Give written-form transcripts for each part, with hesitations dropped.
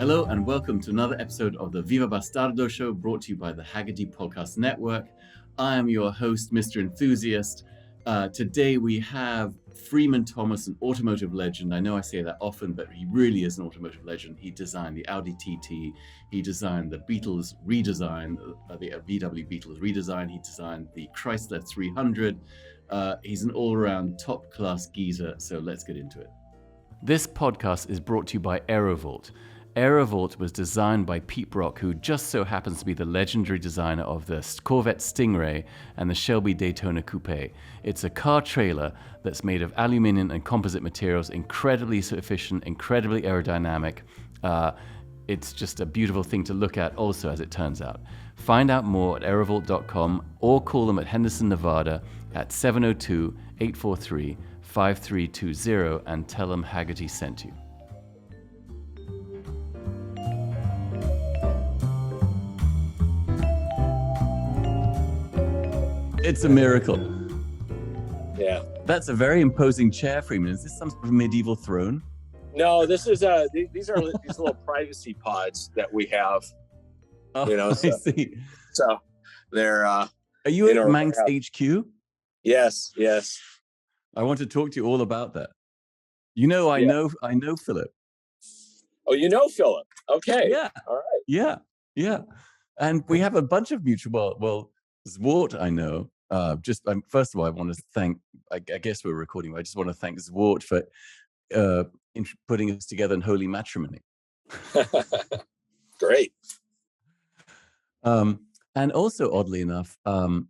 Hello and welcome to another episode of the Viva Bastardo show brought to you by the Hagerty Podcast Network. I am your host, Mr. Enthusiast. Today we have Freeman Thomas, an automotive legend. I know I say that often, but he really is an automotive legend. He designed the Audi TT. He designed the Beetle's redesign, the VW Beetle's redesign. He designed the Chrysler 300. He's an all-around top-class geezer, so let's get into it. This podcast is brought to you by Aerovolt. Aerovolt was designed by Pete Brock, who just so happens to be the legendary designer of the Corvette Stingray and the Shelby Daytona Coupe. It's a car trailer that's made of aluminum and composite materials, incredibly efficient, incredibly aerodynamic. It's just a beautiful thing to look at also, as it turns out. Find out more at aerovolt.com or call them at Henderson, Nevada at 702-843-5320 and tell them Hagerty sent you. It's a miracle. Yeah. That's a very imposing chair, Freeman. Is this some sort of medieval throne? No, this is these are these little privacy pods that we have. Oh, You know, I see. So they're Are you at Manx HQ? Yes. I want to talk to you all about that. You know, I know Philip. Oh, you know Philip. Okay. Yeah. All right. Yeah. And we have a bunch of mutual. Well, Zwart, I know. First of all, I want to thank. I guess we're recording. But I just want to thank Zwart for putting us together in holy matrimony. Great. And also, oddly enough, I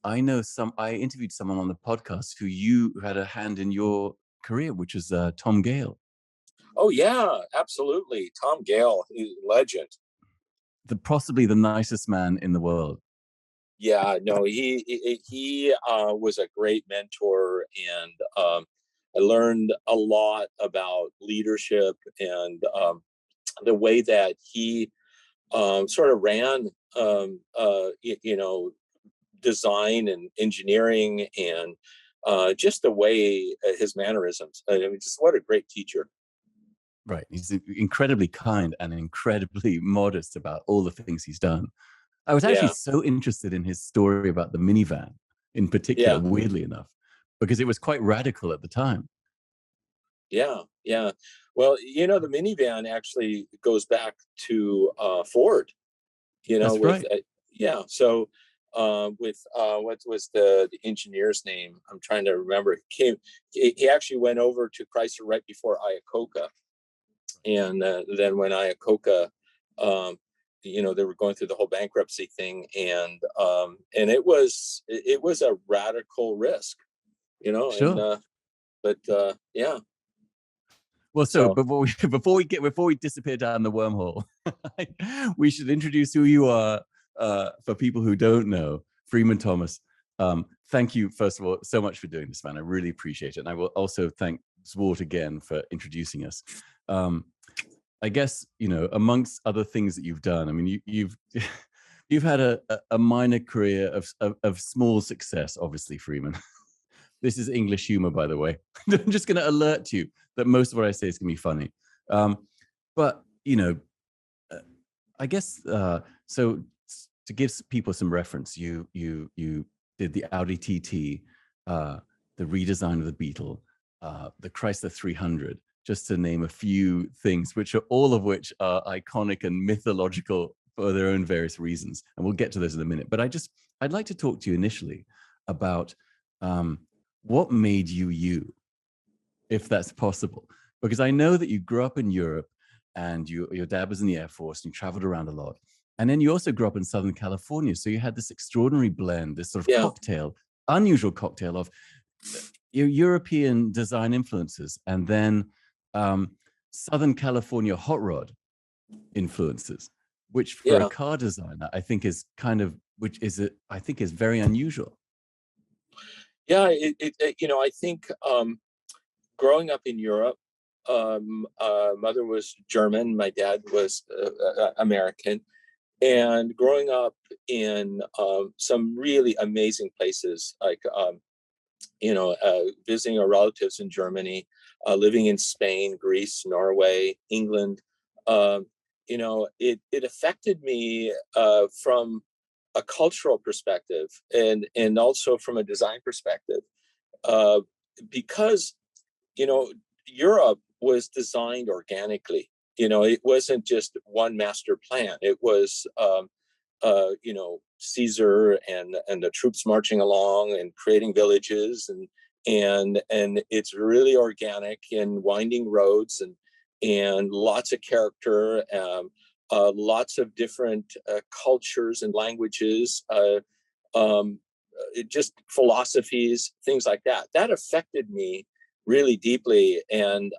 interviewed someone on the podcast who you had a hand in your career, which is Tom Gale. Oh yeah, absolutely. Tom Gale, he's a legend. Possibly the nicest man in the world. Yeah, no, he was a great mentor, and I learned a lot about leadership and the way that he sort of ran, design and engineering, and just the way his mannerisms. I mean, just what a great teacher. Right. He's incredibly kind and incredibly modest about all the things he's done. I was actually so interested in his story about the minivan in particular, weirdly enough, because it was quite radical at the time. Yeah. Well, the minivan actually goes back to Ford, That's with, right. So with what was the engineer's name? I'm trying to remember. He actually went over to Chrysler right before Iacocca. And then when Iacocca, they were going through the whole bankruptcy thing, and it was a radical risk, Sure. Yeah. Well, so before we disappear down the wormhole, we should introduce who you are for people who don't know. Freeman Thomas. Thank you, first of all, so much for doing this, man. I really appreciate it, and I will also thank Zwart again for introducing us. I guess, amongst other things that you've done, I mean, you've had a minor career of small success, obviously, Freeman. This is English humor, by the way. I'm just going to alert you that most of what I say is going to be funny. But, I guess, so to give people some reference, you did the Audi TT, the redesign of the Beetle, the Chrysler 300, just to name a few things, all of which are iconic and mythological for their own various reasons. And we'll get to those in a minute. But I'd like to talk to you initially about what made you, if that's possible. Because I know that you grew up in Europe and your dad was in the Air Force and you traveled around a lot. And then you also grew up in Southern California. So you had this extraordinary blend, this sort of unusual cocktail of your European design influences and then Southern California hot rod influences, which for a car designer, I think is very unusual. Yeah, I think growing up in Europe, mother was German, my dad was American, and growing up in some really amazing places, like visiting our relatives in Germany, living in Spain, Greece, Norway, England. it affected me from a cultural perspective and also from a design perspective, because Europe was designed organically. It wasn't just one master plan. It was Caesar and the troops marching along and creating villages, and it's really organic and winding roads and lots of character, lots of different cultures and languages, just philosophies, things like that. That affected me really deeply, and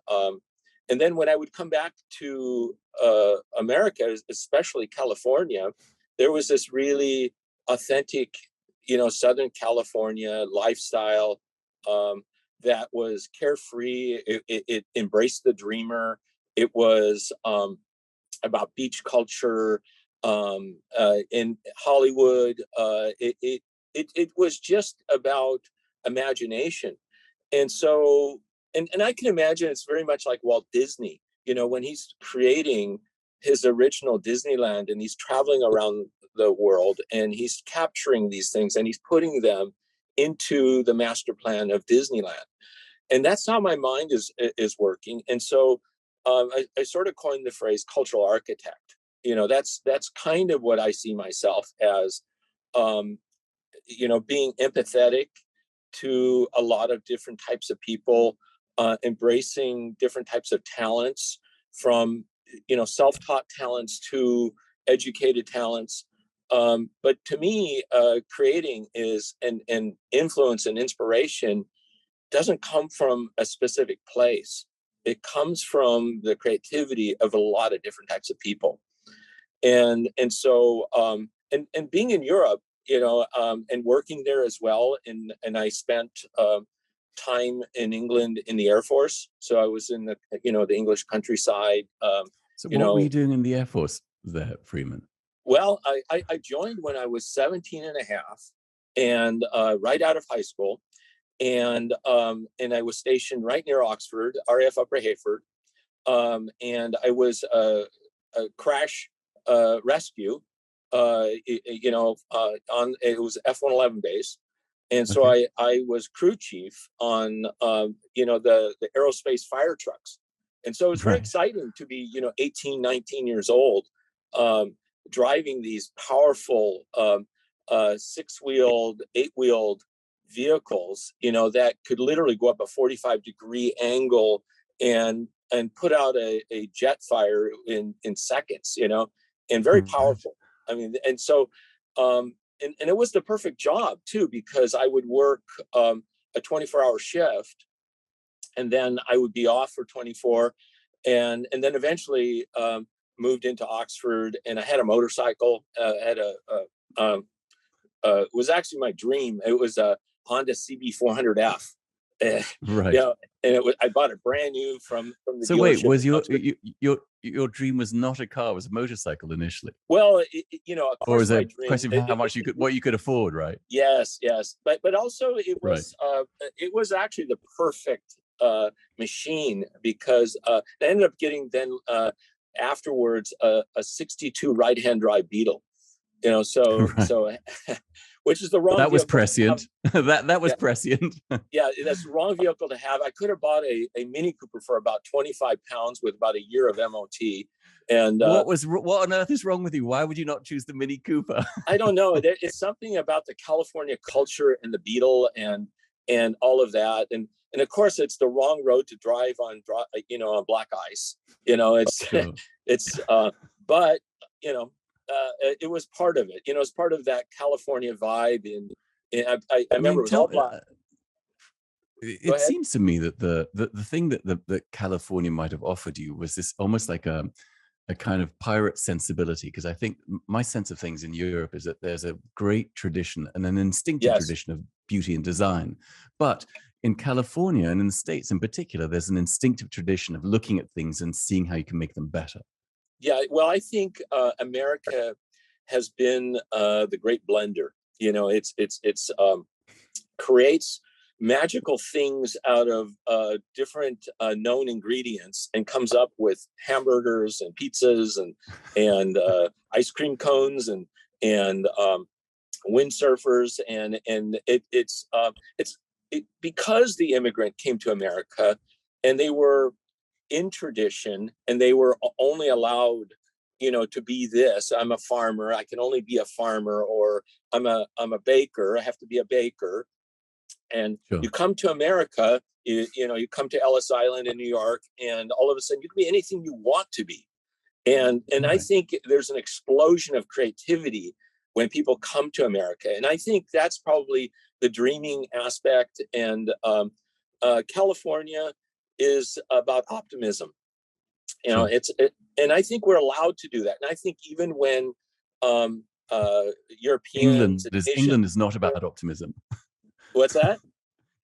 then when I would come back to America, especially California, there was this really authentic, Southern California lifestyle that was carefree. It embraced the dreamer. It was about beach culture. In Hollywood, it was just about imagination. And so, and I can imagine it's very much like Walt Disney, when he's creating his original Disneyland and he's traveling around the world and he's capturing these things and he's putting them into the master plan of Disneyland. And that's how my mind is working. And so I sort of coined the phrase cultural architect. That's kind of what I see myself as, being empathetic to a lot of different types of people, embracing different types of talents, from self-taught talents to educated talents. But to me, creating is an influence and inspiration doesn't come from a specific place. It comes from the creativity of a lot of different types of people. And so and being in Europe, and working there as well. And I spent time in England in the Air Force. So I was in the English countryside. So what were you doing in the Air Force there, Freeman? Well, I joined when I was 17 and a half, and right out of high school. And I was stationed right near Oxford, RAF Upper Heyford. And I was a crash rescue, it was F-111 base. And so I was crew chief on, the aerospace fire trucks. And so it was very exciting to be, 18, 19 years old, driving these powerful 6-wheeled, 8-wheeled vehicles, that could literally go up a 45-degree angle and put out a jet fire in seconds, and very powerful. I mean, and so, and it was the perfect job too, because I would work a 24-hour shift, and then I would be off for 24, and then eventually moved into Oxford, and I had a motorcycle. It was actually my dream. It was a Honda CB400F. Right. And I bought it brand new from the So dealership. wait, was your dream was not a car, it was a motorcycle initially? Well, of course, or was it a question of how much what you could afford, right? Yes, but also it was actually the perfect machine, because I ended up getting then afterwards a 62 right-hand drive Beetle. So which is the wrong. That was prescient. that was prescient. Yeah, that's the wrong vehicle to have. I could have bought a Mini Cooper for about 25 pounds with about a year of MOT. And what on earth is wrong with you? Why would you not choose the Mini Cooper? I don't know. It's something about the California culture and the Beetle and all of that. And of course, it's the wrong road to drive on, on black ice. It's sure. But it was part of it. It's part of that California vibe. And I remember it was all black. It seems to me that the thing that California might have offered you was this almost like a kind of pirate sensibility, because I think my sense of things in Europe is that there's a great tradition and an instinctive tradition of beauty and design. But in California and in the States in particular, there's an instinctive tradition of looking at things and seeing how you can make them better. Yeah, well, I think America has been the great blender. It's creates magical things out of different known ingredients and comes up with hamburgers and pizzas and ice cream cones and windsurfers, and it's because the immigrant came to America and they were in tradition and they were only allowed, to be this. I'm a farmer, I can only be a farmer, or I'm a baker, I have to be a baker. And sure. You come to America, you come to Ellis Island in New York, and all of a sudden you can be anything you want to be. And right. I think there's an explosion of creativity when people come to America. And I think that's probably the dreaming aspect. And California is about optimism. Sure. And I think we're allowed to do that. And I think even when Europeans, England is not about optimism. What's that?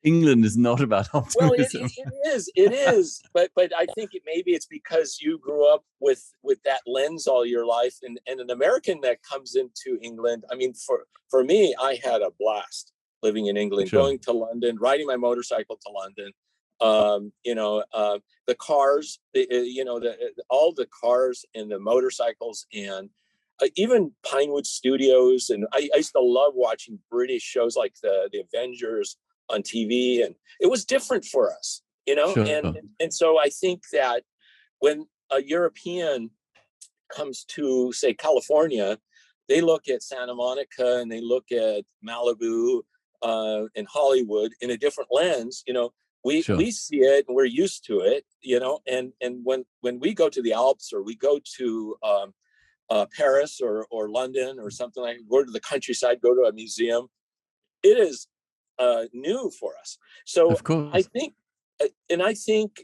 England is not about optimism. Well, it is. But I think maybe it's because you grew up with that lens all your life, and an American that comes into England. I mean, for me, I had a blast living in England, sure. going to London, riding my motorcycle to London. The cars, all the cars and the motorcycles, and even Pinewood Studios. And I used to love watching British shows like the Avengers on TV, and it was different for us, Sure. And so I think that when a European comes to, say, California, they look at Santa Monica and they look at Malibu and Hollywood in a different lens. We see it and we're used to it, and when we go to the Alps, or we go to Paris or London or something, like go to the countryside, go to a museum, it is new for us. So I think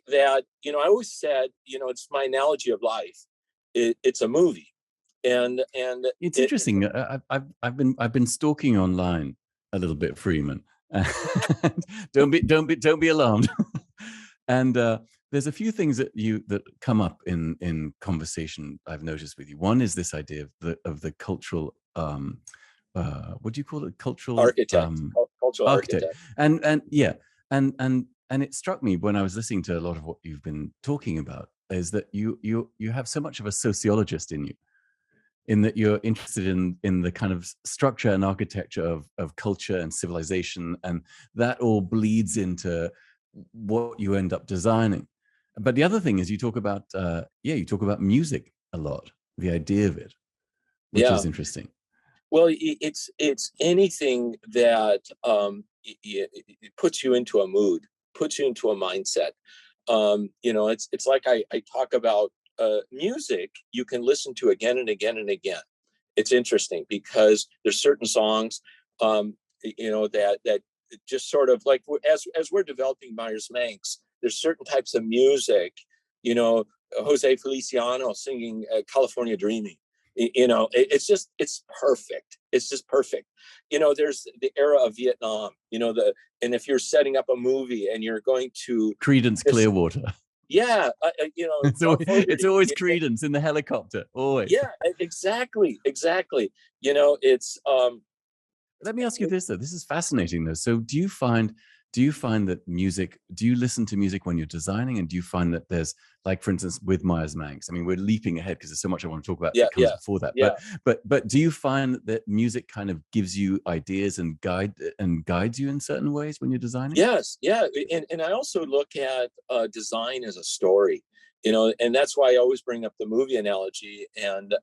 that, I always said, it's my analogy of life. It's a movie, and it's interesting. I've been stalking online a little bit, Freeman. don't be alarmed. And there's a few things that come up in conversation I've noticed with you. One is this idea of the cultural what do you call it? Cultural architect. Cultural architect. And it struck me when I was listening to a lot of what you've been talking about, is that you have so much of a sociologist in you, in that you're interested in the kind of structure and architecture of culture and civilization, and that all bleeds into what you end up designing. But the other thing is you talk about music a lot, the idea of it, which is interesting. Well, it's anything that it puts you into a mood, puts you into a mindset. It's like I talk about music. You can listen to again and again and again. It's interesting because there's certain songs, that just sort of like, as we're developing Meyers Manx, there's certain types of music. Jose Feliciano singing California Dreaming. It's perfect. It's just perfect. There's the era of Vietnam, and if you're setting up a movie and you're going to Creedence Clearwater. Yeah. It's always Creedence in the helicopter. Always. Yeah, exactly. It's, let me ask you this though. This is fascinating though. So do you find that music, do you listen to music when you're designing? And do you find that there's, like, for instance, with Meyers Manx, I mean, we're leaping ahead because there's so much I want to talk about that comes before that. Yeah. But do you find that music kind of gives you ideas and guides you in certain ways when you're designing? Yes. Yeah. And I also look at design as a story, and that's why I always bring up the movie analogy. And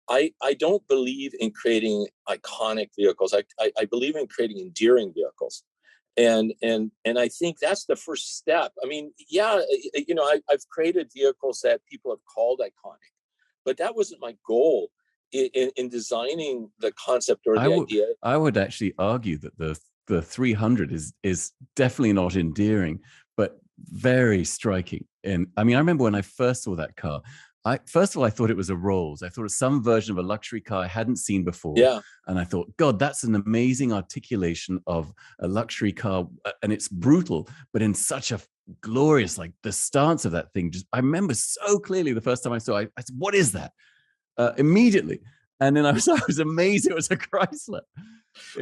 I don't believe in creating iconic vehicles. I believe in creating endearing vehicles. And I think that's the first step. I mean, I've created vehicles that people have called iconic, but that wasn't my goal in designing the concept or the idea. I would actually argue that the 300 is definitely not endearing, but very striking. And I mean, I remember when I first saw that car, first of all, I thought it was a Rolls. I thought it was some version of a luxury car I hadn't seen before. Yeah. And I thought, God, that's an amazing articulation of a luxury car. And it's brutal, but in such a glorious, like the stance of that thing. I remember so clearly the first time I saw it, I said, what is that? Immediately. And then I was amazed it was a Chrysler.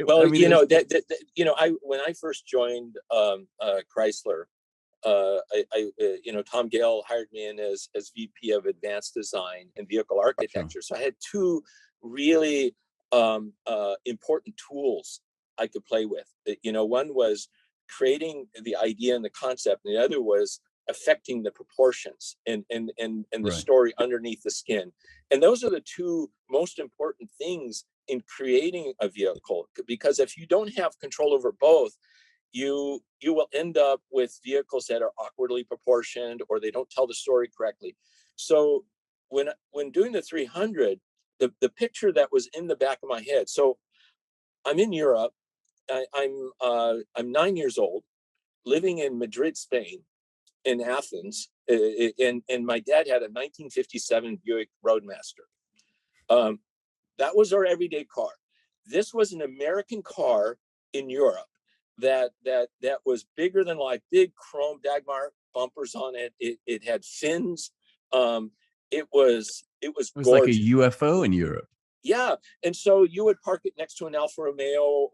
Well, when I first joined Chrysler, Tom Gale hired me in as VP of Advanced Design and Vehicle Architecture. Sure. So I had two really important tools I could play with. One was creating the idea and the concept, and the other was affecting the proportions and the story underneath the skin. And those are the two most important things in creating a vehicle, because if you don't have control over both, you will end up with vehicles that are awkwardly proportioned, or they don't tell the story correctly. So when doing the 300, the picture that was in the back of my head. So I'm in Europe. I'm 9 years old, living in Madrid, Spain, in Athens, and my dad had a 1957 Buick Roadmaster. That was our everyday car. This was an American car in Europe that was bigger than life, big chrome Dagmar bumpers on it. It had fins. It was gorgeous. Like a UFO in Europe. Yeah, and so you would park it next to an Alfa Romeo,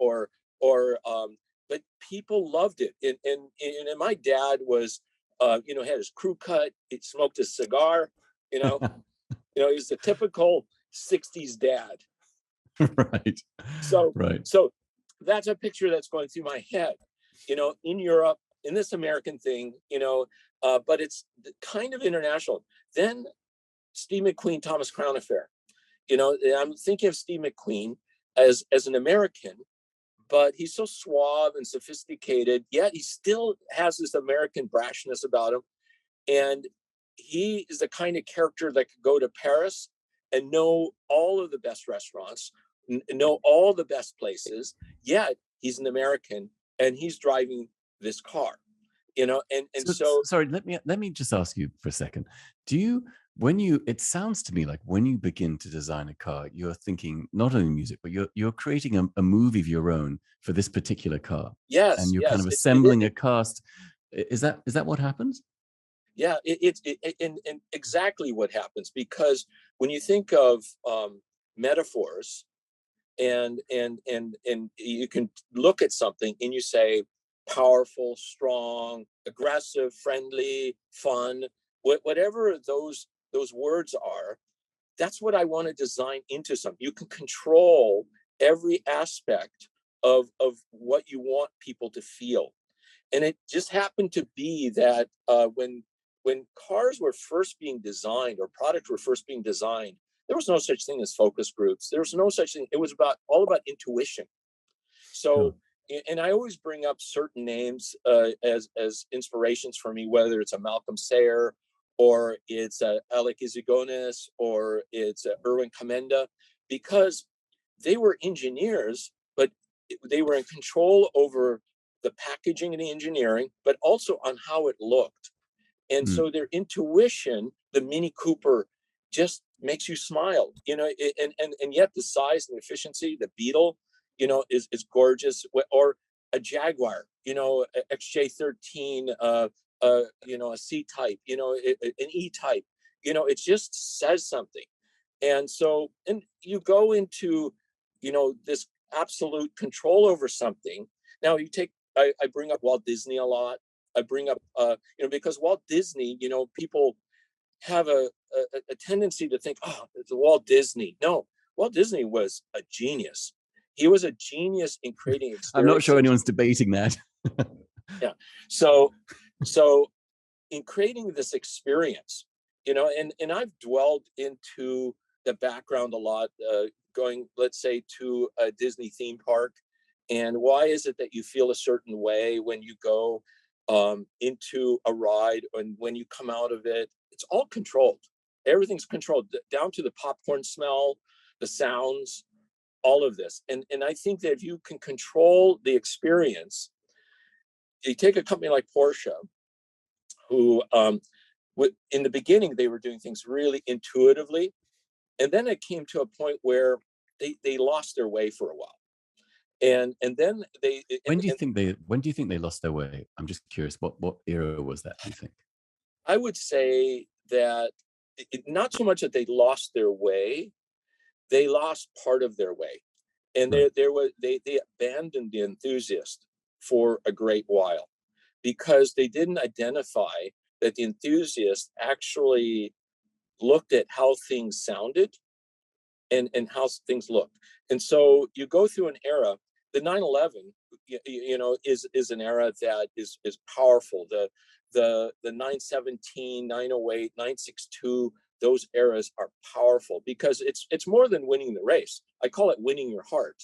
but people loved it. And my dad was, had his crew cut. He smoked a cigar. He was the typical 60s dad. Right. So that's a picture that's going through my head, in Europe, in this American thing, but it's kind of international. Then Steve McQueen, Thomas Crown Affair. I'm thinking of Steve McQueen as an American, but he's so suave and sophisticated, yet he still has this American brashness about him. And he is the kind of character that could go to Paris and know all of the best restaurants, know all the best places, yet he's an American and he's driving this car, so sorry, let me just ask you for a second. It sounds to me like when you begin to design a car, you're thinking not only music, but you're creating a movie of your own for this particular car. Yes. And you're kind of assembling a cast. Is that what happens? Yeah, it's exactly what happens, because when you think of metaphors, and you can look at something and you say powerful, strong, aggressive, friendly, fun, whatever those words are, that's what I want to design into something. You can control every aspect of what you want people to feel. And it just happened to be that when cars were first being designed, or products were first being designed, there was no such thing as focus groups. There was no such thing. It was all about intuition. So, and I always bring up certain names as inspirations for me, whether it's a Malcolm Sayer, or it's Alec Izagonis, or it's Erwin Commenda, because they were engineers, but they were in control over the packaging and the engineering, but also on how it looked. And so their intuition, the Mini Cooper, just makes you smile, and yet the size and efficiency, the Beetle, is gorgeous. Or a Jaguar, XJ13, a C-type, an E-type, it just says something. And so, and you go into, this absolute control over something. Now I bring up Walt Disney a lot. I bring up, because Walt Disney, people have a tendency to think, oh, it's Walt Disney. No, Walt Disney was a genius. He was a genius in creating experiences. I'm not sure anyone's debating that. Yeah. So in creating this experience, and I've dwelled into the background a lot, going, let's say, to a Disney theme park. And why is it that you feel a certain way when you go into a ride, and when you come out of it? It's all controlled. Everything's controlled, down to the popcorn smell, the sounds, all of this. And I think that if you can control the experience, you take a company like Porsche, who in the beginning, they were doing things really intuitively. And then it came to a point where they lost their way for a while. And then when do you think they lost their way? I'm just curious, what era was that, do you think? I would say that not so much that they lost their way, they lost part of their way, and Right. they abandoned the enthusiast for a great while, because they didn't identify that the enthusiast actually looked at how things sounded and how things looked. And so you go through an era. The 911, is an era that is powerful. The 917, 908, 962, those eras are powerful, because it's more than winning the race. I call it winning your heart,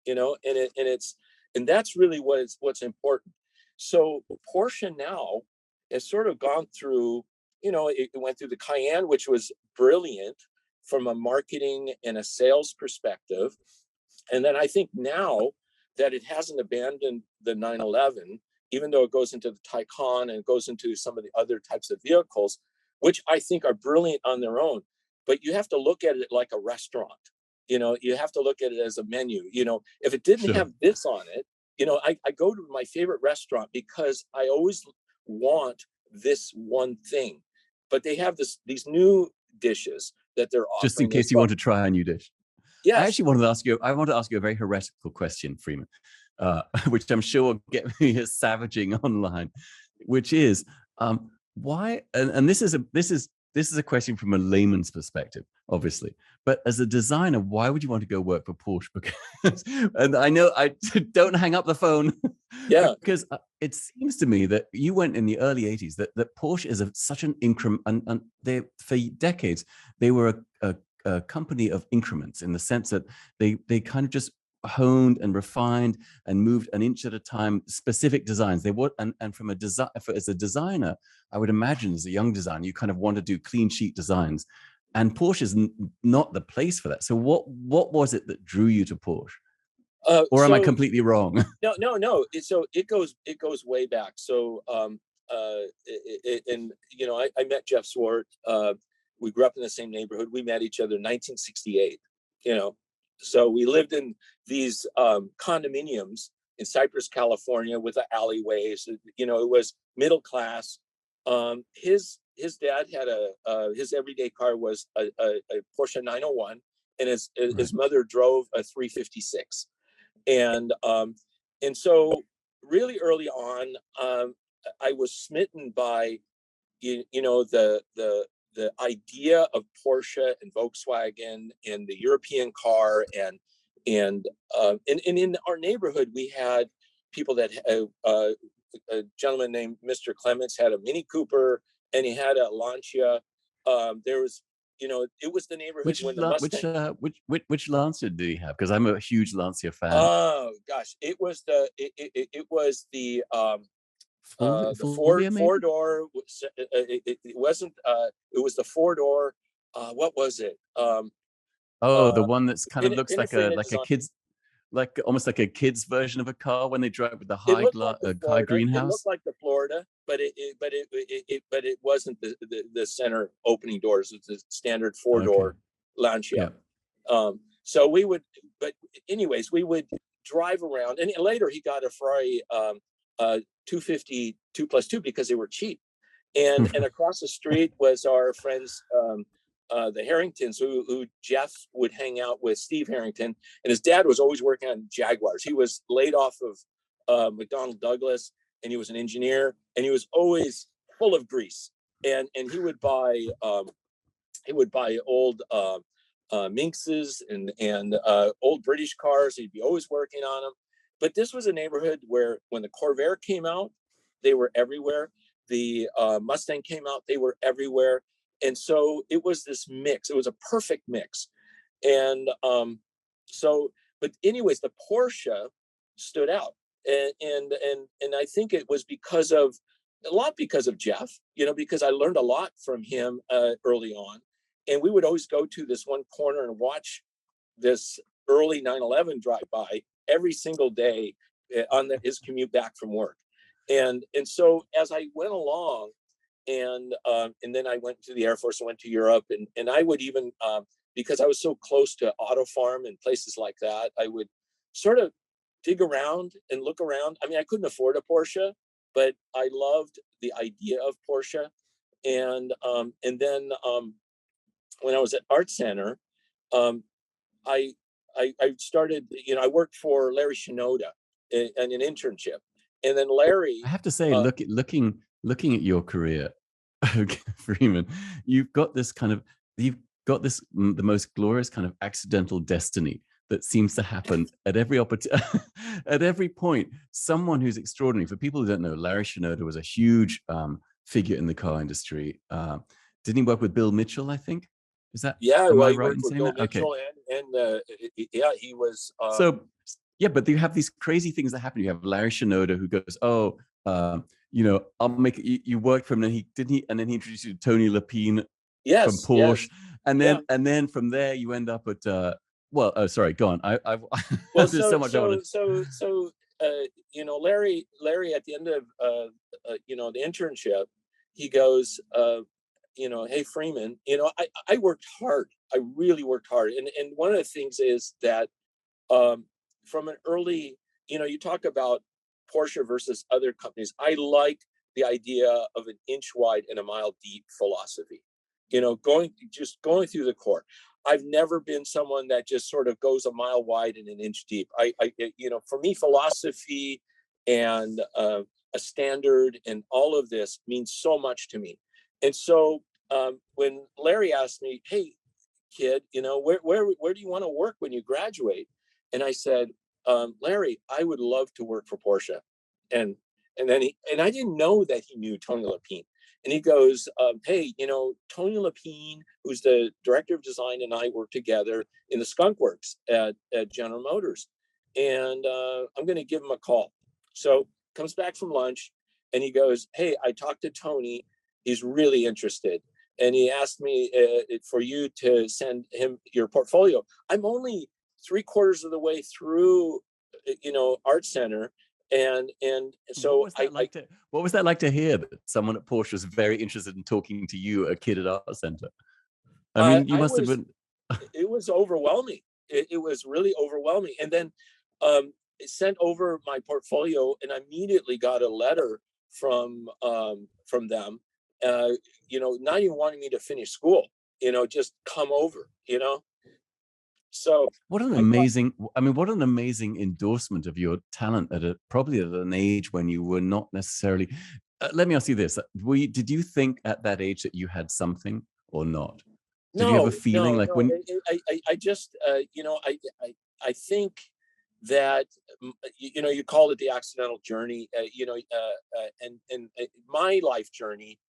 and that's really what's important. So Porsche now has sort of gone through, it went through the Cayenne, which was brilliant from a marketing and a sales perspective. And then I think now that it hasn't abandoned the 911, even though it goes into the Taycan and it goes into some of the other types of vehicles, which I think are brilliant on their own. But you have to look at it like a restaurant. You have to look at it as a menu. If it didn't have this on it, I go to my favorite restaurant because I always want this one thing. But they have these new dishes that they're offering. Just in case you want to try a new dish. Yes. I actually wanted to ask you. I want to ask you a very heretical question, Freeman, which I'm sure will get me savaging online. Which is why? And this is a question from a layman's perspective, obviously. But as a designer, why would you want to go work for Porsche? Because, and I know I don't hang up the phone. Yeah. Because it seems to me that you went in the early '80s that Porsche is such an increment, and they for decades they were a company of increments, in the sense that they kind of just honed and refined and moved an inch at a time, specific designs. They would, and from a design, as a designer, I would imagine as a young designer, you kind of want to do clean sheet designs, and Porsche is not the place for that. So what was it that drew you to Porsche? Or am I completely wrong? No. So it goes way back. So I met Jeff Swart. We grew up in the same neighborhood. We met each other in 1968. So we lived in these condominiums in Cypress, California, with the alleyways. It was middle class. His dad had his everyday car was a Porsche 901, and his mother drove a 356. And so really early on, I was smitten by the idea of Porsche and Volkswagen and the European car, and in our neighborhood we had people that a gentleman named Mr. Clements had a Mini Cooper, and he had a Lancia. There was it was the neighborhood when the Mustang. Which Lancia do you have? Because I'm a huge Lancia fan. Oh gosh, it was the four door. It wasn't. It was the 4-door. What was it? The one that's kind of looks like a kid's, like almost like a kid's version of a car when they drive with the high greenhouse. It looked like the Florida, but it wasn't the center opening doors. It's a standard 4-door Lancia. Yeah. So we would, but anyways, we would drive around, and later he got a Ferrari 250 2+2 because they were cheap, and across the street was our friends, the Harringtons, who Jeff would hang out with, Steve Harrington, and his dad was always working on Jaguars. He was laid off of McDonnell Douglas, and he was an engineer, and he was always full of grease, and he would buy old Minxes and old British cars. He'd be always working on them. But this was a neighborhood where when the Corvair came out, they were everywhere. The Mustang came out, they were everywhere. And so it was this mix. It was a perfect mix. And but anyways, the Porsche stood out. And I think it was because of Jeff, because I learned a lot from him early on. And we would always go to this one corner and watch this early 911 drive by every single day on his commute back from work. And so as I went along, and then I went to the Air Force, I went to Europe, and I would even, because I was so close to Auto Farm and places like that, I would sort of dig around and look around. I mean, I couldn't afford a Porsche, but I loved the idea of Porsche. And then when I was at Art Center, I started, I worked for Larry Shinoda in an internship, and then Larry. I have to say, looking at your career, Freeman, you've got this the most glorious kind of accidental destiny that seems to happen at every at every point. Someone who's extraordinary. For people who don't know, Larry Shinoda was a huge figure in the car industry. Didn't he work with Bill Mitchell, I think? Is that, Yeah, am well, I he right worked in with saying Bill that? Okay. Mitchell, and yeah, he was. So yeah, but you have these crazy things that happen. You have Larry Shinoda who goes, "Oh, I'll make it." You worked for him, and and then he introduced you to Tony Lapine from Yes, Porsche, yes, and yeah. then from there you end up at well, oh, sorry, go on. Well, There's so much I want so Larry at the end of the internship, he goes, hey Freeman, I worked hard. I really worked hard, and one of the things is that from an early, you talk about Porsche versus other companies. I like the idea of an inch wide and a mile deep philosophy. Going through the core. I've never been someone that just sort of goes a mile wide and an inch deep. For me, philosophy and a standard and all of this means so much to me. And so when Larry asked me, "Hey, kid, where do you want to work when you graduate?" And I said, Larry, I would love to work for Porsche. And then I didn't know that he knew Tony Lapine. And he goes, hey, Tony Lapine, who's the director of design, and I work together in the Skunk Works at General Motors. And I'm going to give him a call. So comes back from lunch and he goes, hey, I talked to Tony. He's really interested. And he asked me for you to send him your portfolio. I'm only 3/4 of the way through, Art Center. And so what was that like to hear that someone at Porsche was very interested in talking to you, a kid at Art Center? I mean, you must have been. It was overwhelming. It was really overwhelming. And then sent over my portfolio, and I immediately got a letter from them, not even wanting me to finish school, just come over, So what an amazing endorsement of your talent probably at an age when you were not necessarily. Let me ask you this: did you think at that age that you had something or not? Did you have a feeling no, like no. when I just, I think that, you called it the accidental journey, and my life journey,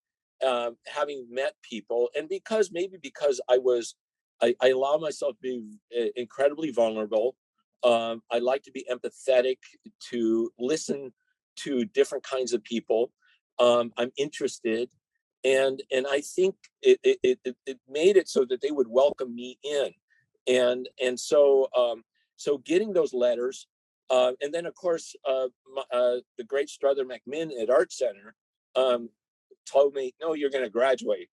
having met people, and because I allow myself to be incredibly vulnerable. I like to be empathetic, to listen to different kinds of people. I'm interested, and I think it made it so that they would welcome me in, so getting those letters, and then of course the great Strother McMinn at Art Center told me, no, you're going to graduate.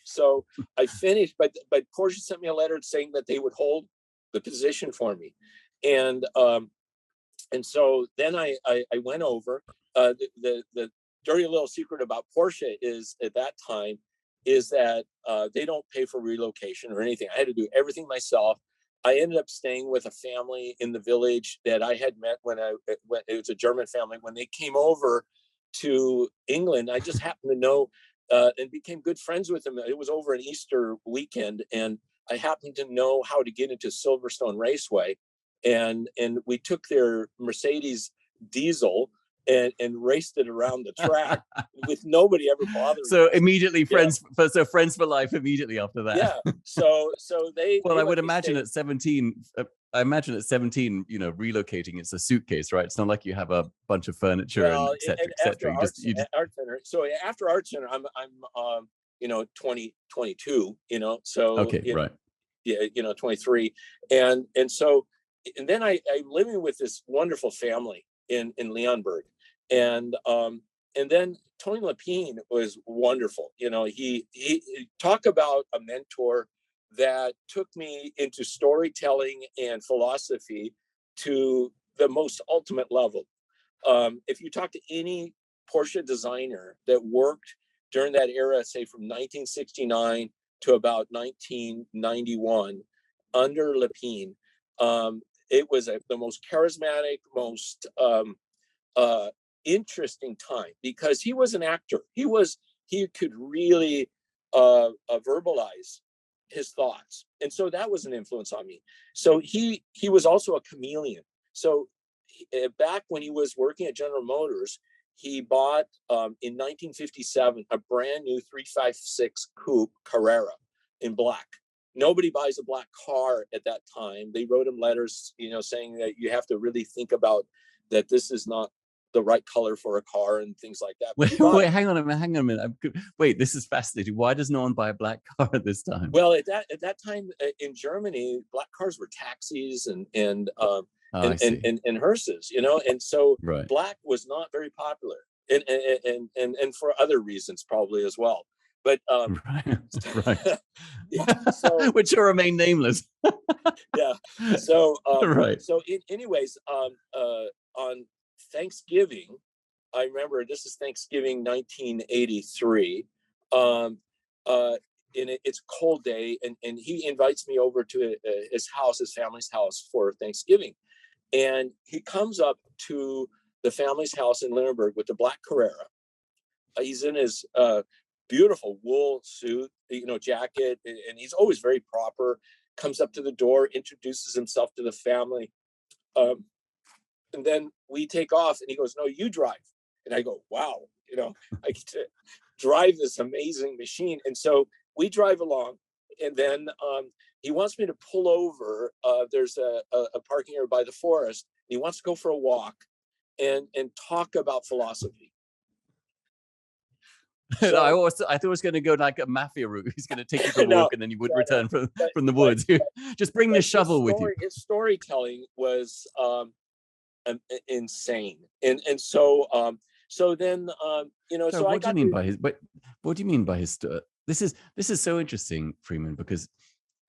So I finished, but Porsche sent me a letter saying that they would hold the position for me, and so then I went over. The dirty little secret about Porsche is at that time is that they don't pay for relocation or anything. I had to do everything myself. I ended up staying with a family in the village that I had met when it was a German family. When they came over to England, I just happened to know and became good friends with them. It was over an Easter weekend, and I happened to know how to get into Silverstone Raceway, and we took their Mercedes diesel and raced it around the track with nobody ever bothering. So immediately friends, so friends for life immediately after that. Yeah. So they. Well, they I would imagine at 17. Relocating, it's a suitcase, right? It's not like you have a bunch of furniture and et cetera, et cetera. Art Center. So after Art Center, I'm 22, so okay, right. Yeah, 23. And so, and then I'm living with this wonderful family in Leonberg. And then Tony Lapine was wonderful. He talk about a mentor that took me into storytelling and philosophy to the most ultimate level. If you talk to any Porsche designer that worked during that era, say from 1969 to about 1991, under Lepine. It was the most charismatic, most interesting time, because he was an actor. He could really verbalize his thoughts, and so that was an influence on me. So he was also a chameleon. So back when he was working at General Motors, he bought in 1957 a brand new 356 coupe Carrera in black. Nobody buys a black car at that time. They wrote him letters, saying that you have to really think about that this is not the right color for a car and things like that. Wait, hang on a minute. Wait, this is fascinating. Why does no one buy a black car at this time? Well, at that time in Germany, black cars were taxis and hearses, and so black was not very popular, and for other reasons probably as well. But right. Yeah, so which will remain nameless. Yeah. So right. So anyways, on Thanksgiving, I remember this is Thanksgiving 1983. It's a cold day, and he invites me over to his family's house for Thanksgiving, and he comes up to the family's house in Lindbergh with the black Carrera. He's in his beautiful wool suit, jacket, and he's always very proper. Comes up to the door, introduces himself to the family, and then we take off. And he goes, "No, you drive." And I go, "Wow, I get to drive this amazing machine." And so we drive along, and then he wants me to pull over. There's a parking area by the forest. He wants to go for a walk and talk about philosophy. So, I thought it was going to go like a mafia route. He's going to take you for a walk, and then you would return from the woods. Just bring the shovel with you. His storytelling was insane, and so then So what do you mean by his? But what do you mean by his? This is so interesting, Freeman, because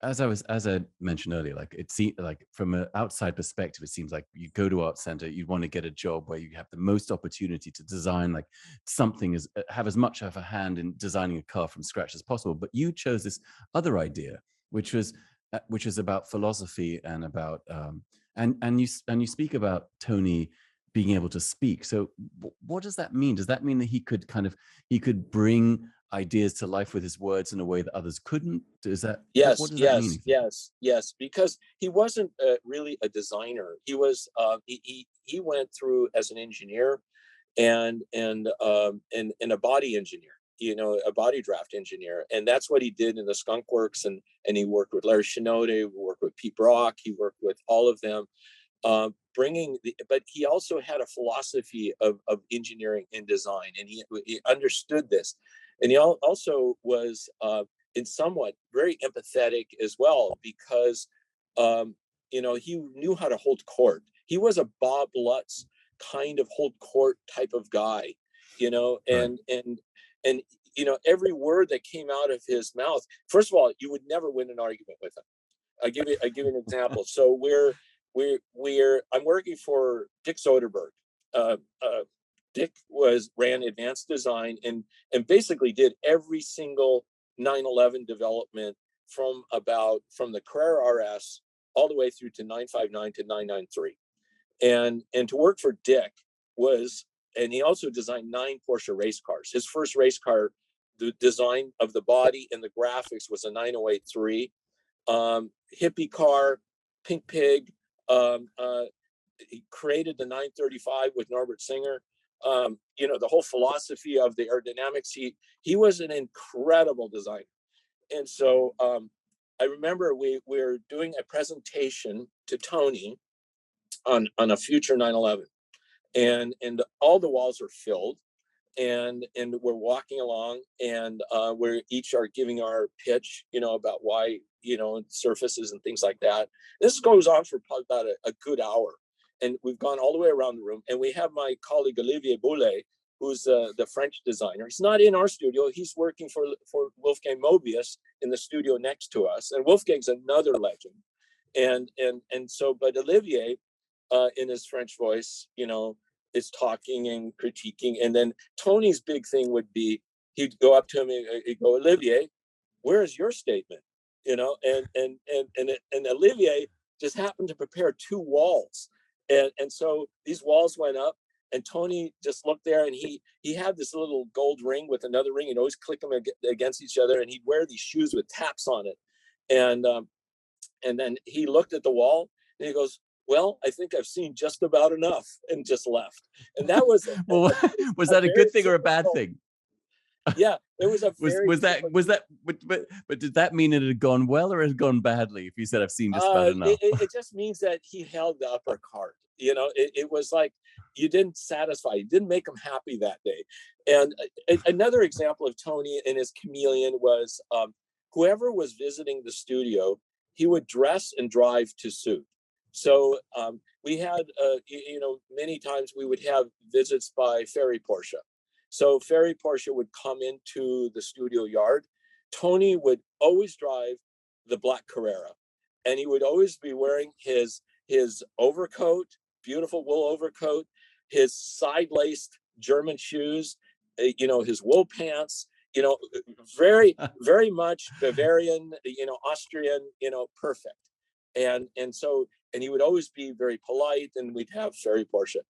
as I mentioned earlier, like it seems like from an outside perspective, it seems like you go to art center, you want to get a job where you have the most opportunity to design like something, have as much of a hand in designing a car from scratch as possible. But you chose this other idea, which is about philosophy and about and you speak about Tony being able to speak. So what does that mean? Does that mean that he could bring ideas to life with his words in a way that others couldn't? Yes, what does that mean? Yes, because he wasn't really a designer. He was he went through as an engineer and a body engineer, a body draft engineer, and that's what he did in the Skunk Works, and he worked with Larry Shinoda, worked with Pete Brock, he worked with all of them. But he also had a philosophy of engineering and design, and he understood this, and he also was in somewhat very empathetic as well, because he knew how to hold court. He was a Bob Lutz kind of hold court type of guy, and every word that came out of his mouth. First of all, you would never win an argument with him. I give you an example. So I'm working for Dick Soderbergh. Dick ran advanced design and basically did every single 911 development from the Carrera RS all the way through to 959 to 993. And to work for Dick and he also designed 9 Porsche race cars. His first race car, the design of the body and the graphics was a 9083 hippie car, Pink Pig. He created the 935 with Norbert Singer. The whole philosophy of the aerodynamics. He was an incredible designer. And so I remember we were doing a presentation to Tony on a future 911, and all the walls are filled, and we're walking along, and we're each are giving our pitch, about why, surfaces and things like that. This goes on for probably about a good hour, and we've gone all the way around the room, and we have my colleague Olivier Boulet, who's the French designer. He's not in our studio. He's working for Wolfgang Mobius in the studio next to us, and Wolfgang's another legend. And so, but Olivier, in his French voice, is talking and critiquing. And then Tony's big thing would be, he'd go up to him and he'd go, "Olivier, where is your statement?" and Olivier just happened to prepare 2 walls, and so these walls went up, and Tony just looked there, and he had this little gold ring with another ring, and always click them against each other, and he'd wear these shoes with taps on it, and then he looked at the wall, and he goes, "Well, I think I've seen just about enough," and just left. And that was well, was that a good thing or a bad thing? Yeah, it was a very but did that mean it had gone well or it had gone badly if you said I've seen just about enough? It just means that he held the upper card. It was like you didn't satisfy, you didn't make him happy that day. And another example of Tony and his chameleon was whoever was visiting the studio, he would dress and drive to suit. So we had, many times we would have visits by Ferry Porsche. So Ferry Porsche would come into the studio yard. Tony would always drive the black Carrera, and he would always be wearing his overcoat, beautiful wool overcoat, his side-laced German shoes, his wool pants, very, very much Bavarian, Austrian, perfect. And he would always be very polite, and we'd have Ferry Porsche.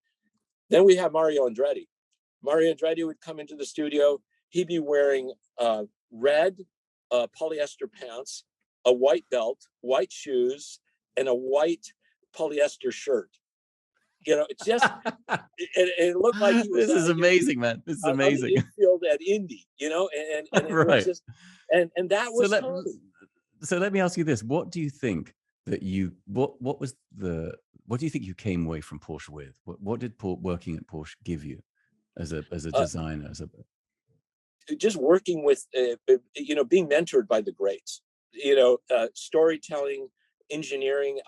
Then we have Mario Andretti. Mario Andretti would come into the studio. He'd be wearing red polyester pants, a white belt, white shoes, and a white polyester shirt. It's just it looked like he was. This is amazing, man. This is amazing. On the infield at Indy, and it right. was just, and that was so let me ask you this: what do you think that what do you think you came away from Porsche with? What did working at Porsche give you as a designer, just working with being mentored by the greats, storytelling, engineering.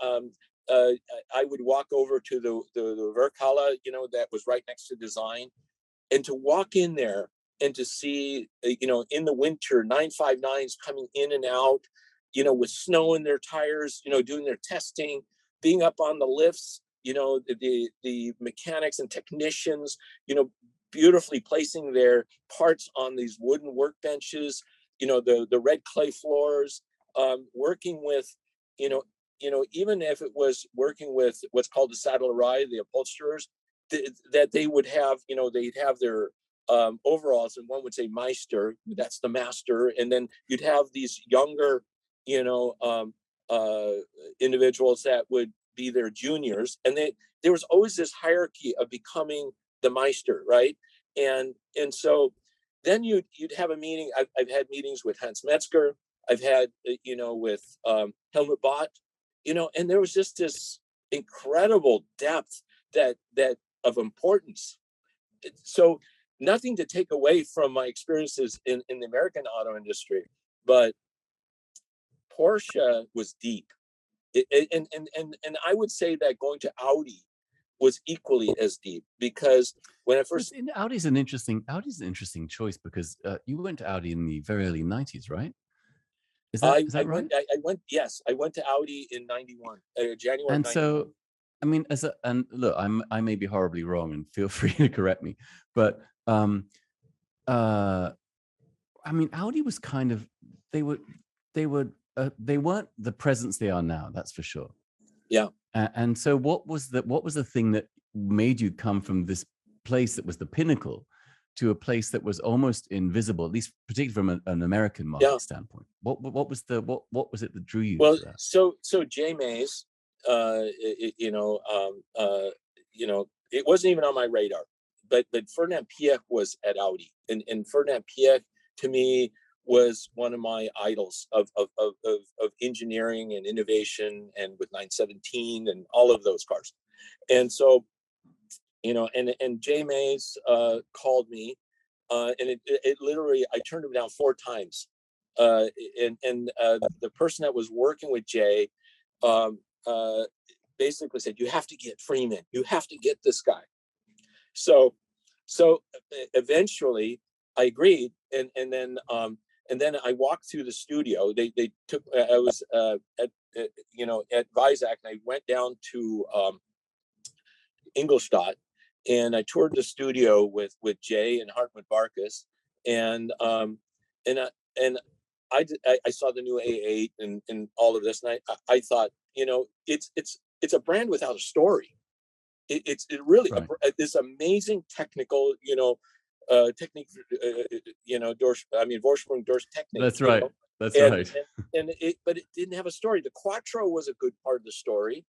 I would walk over to the Werkhalle, that was right next to design, and to walk in there and to see, in the winter, 959s coming in and out, with snow in their tires, doing their testing, being up on the lifts, the mechanics and technicians, beautifully placing their parts on these wooden workbenches, the red clay floors, working with, even if it was working with what's called the saddle ride, the upholsterers, that they would have, they'd have their overalls, and one would say Meister, that's the master, and then you'd have these younger, individuals that would be their juniors, and there was always this hierarchy of becoming the Meister, right? And so then you'd have a meeting. I've had meetings with Hans Metzger. I've had, with Helmut Bott, and there was just this incredible depth that of importance. So nothing to take away from my experiences in the American auto industry, but Porsche was deep. And I would say that going to Audi was equally as deep, because when I first Audi's an interesting choice, because you went to Audi in the very early 90s, right? Is that right? Yes, I went to Audi in 91, January. And 91. So, I mean, look, I may be horribly wrong, and feel free to correct me, but I mean, Audi was kind of, they weren't the presence they are now, that's for sure. Yeah. And so what was the thing that made you come from this place that was the pinnacle to a place that was almost invisible, at least particularly from an American market standpoint? What was it that drew you to that? So Jay Mays, it wasn't even on my radar, but Ferdinand Piëch was at Audi, and Ferdinand Piëch to me was one of my idols of engineering and innovation, and with 917 and all of those cars. And so, and Jay Mays called me, and it literally, I turned him down 4 times. And the person that was working with Jay basically said, "You have to get Freeman. You have to get this guy." So eventually I agreed, and then I walked through the studio. They took. I was at Weizsack, and I went down to Ingolstadt, and I toured the studio with Jay and Hartmut Barkas, and I saw the new A8 and all of this, and I thought, it's a brand without a story. It's really Right. this amazing technical, technique, Vorsprung durch Technik. That's right. That's and, right. but it didn't have a story. The Quattro was a good part of the story.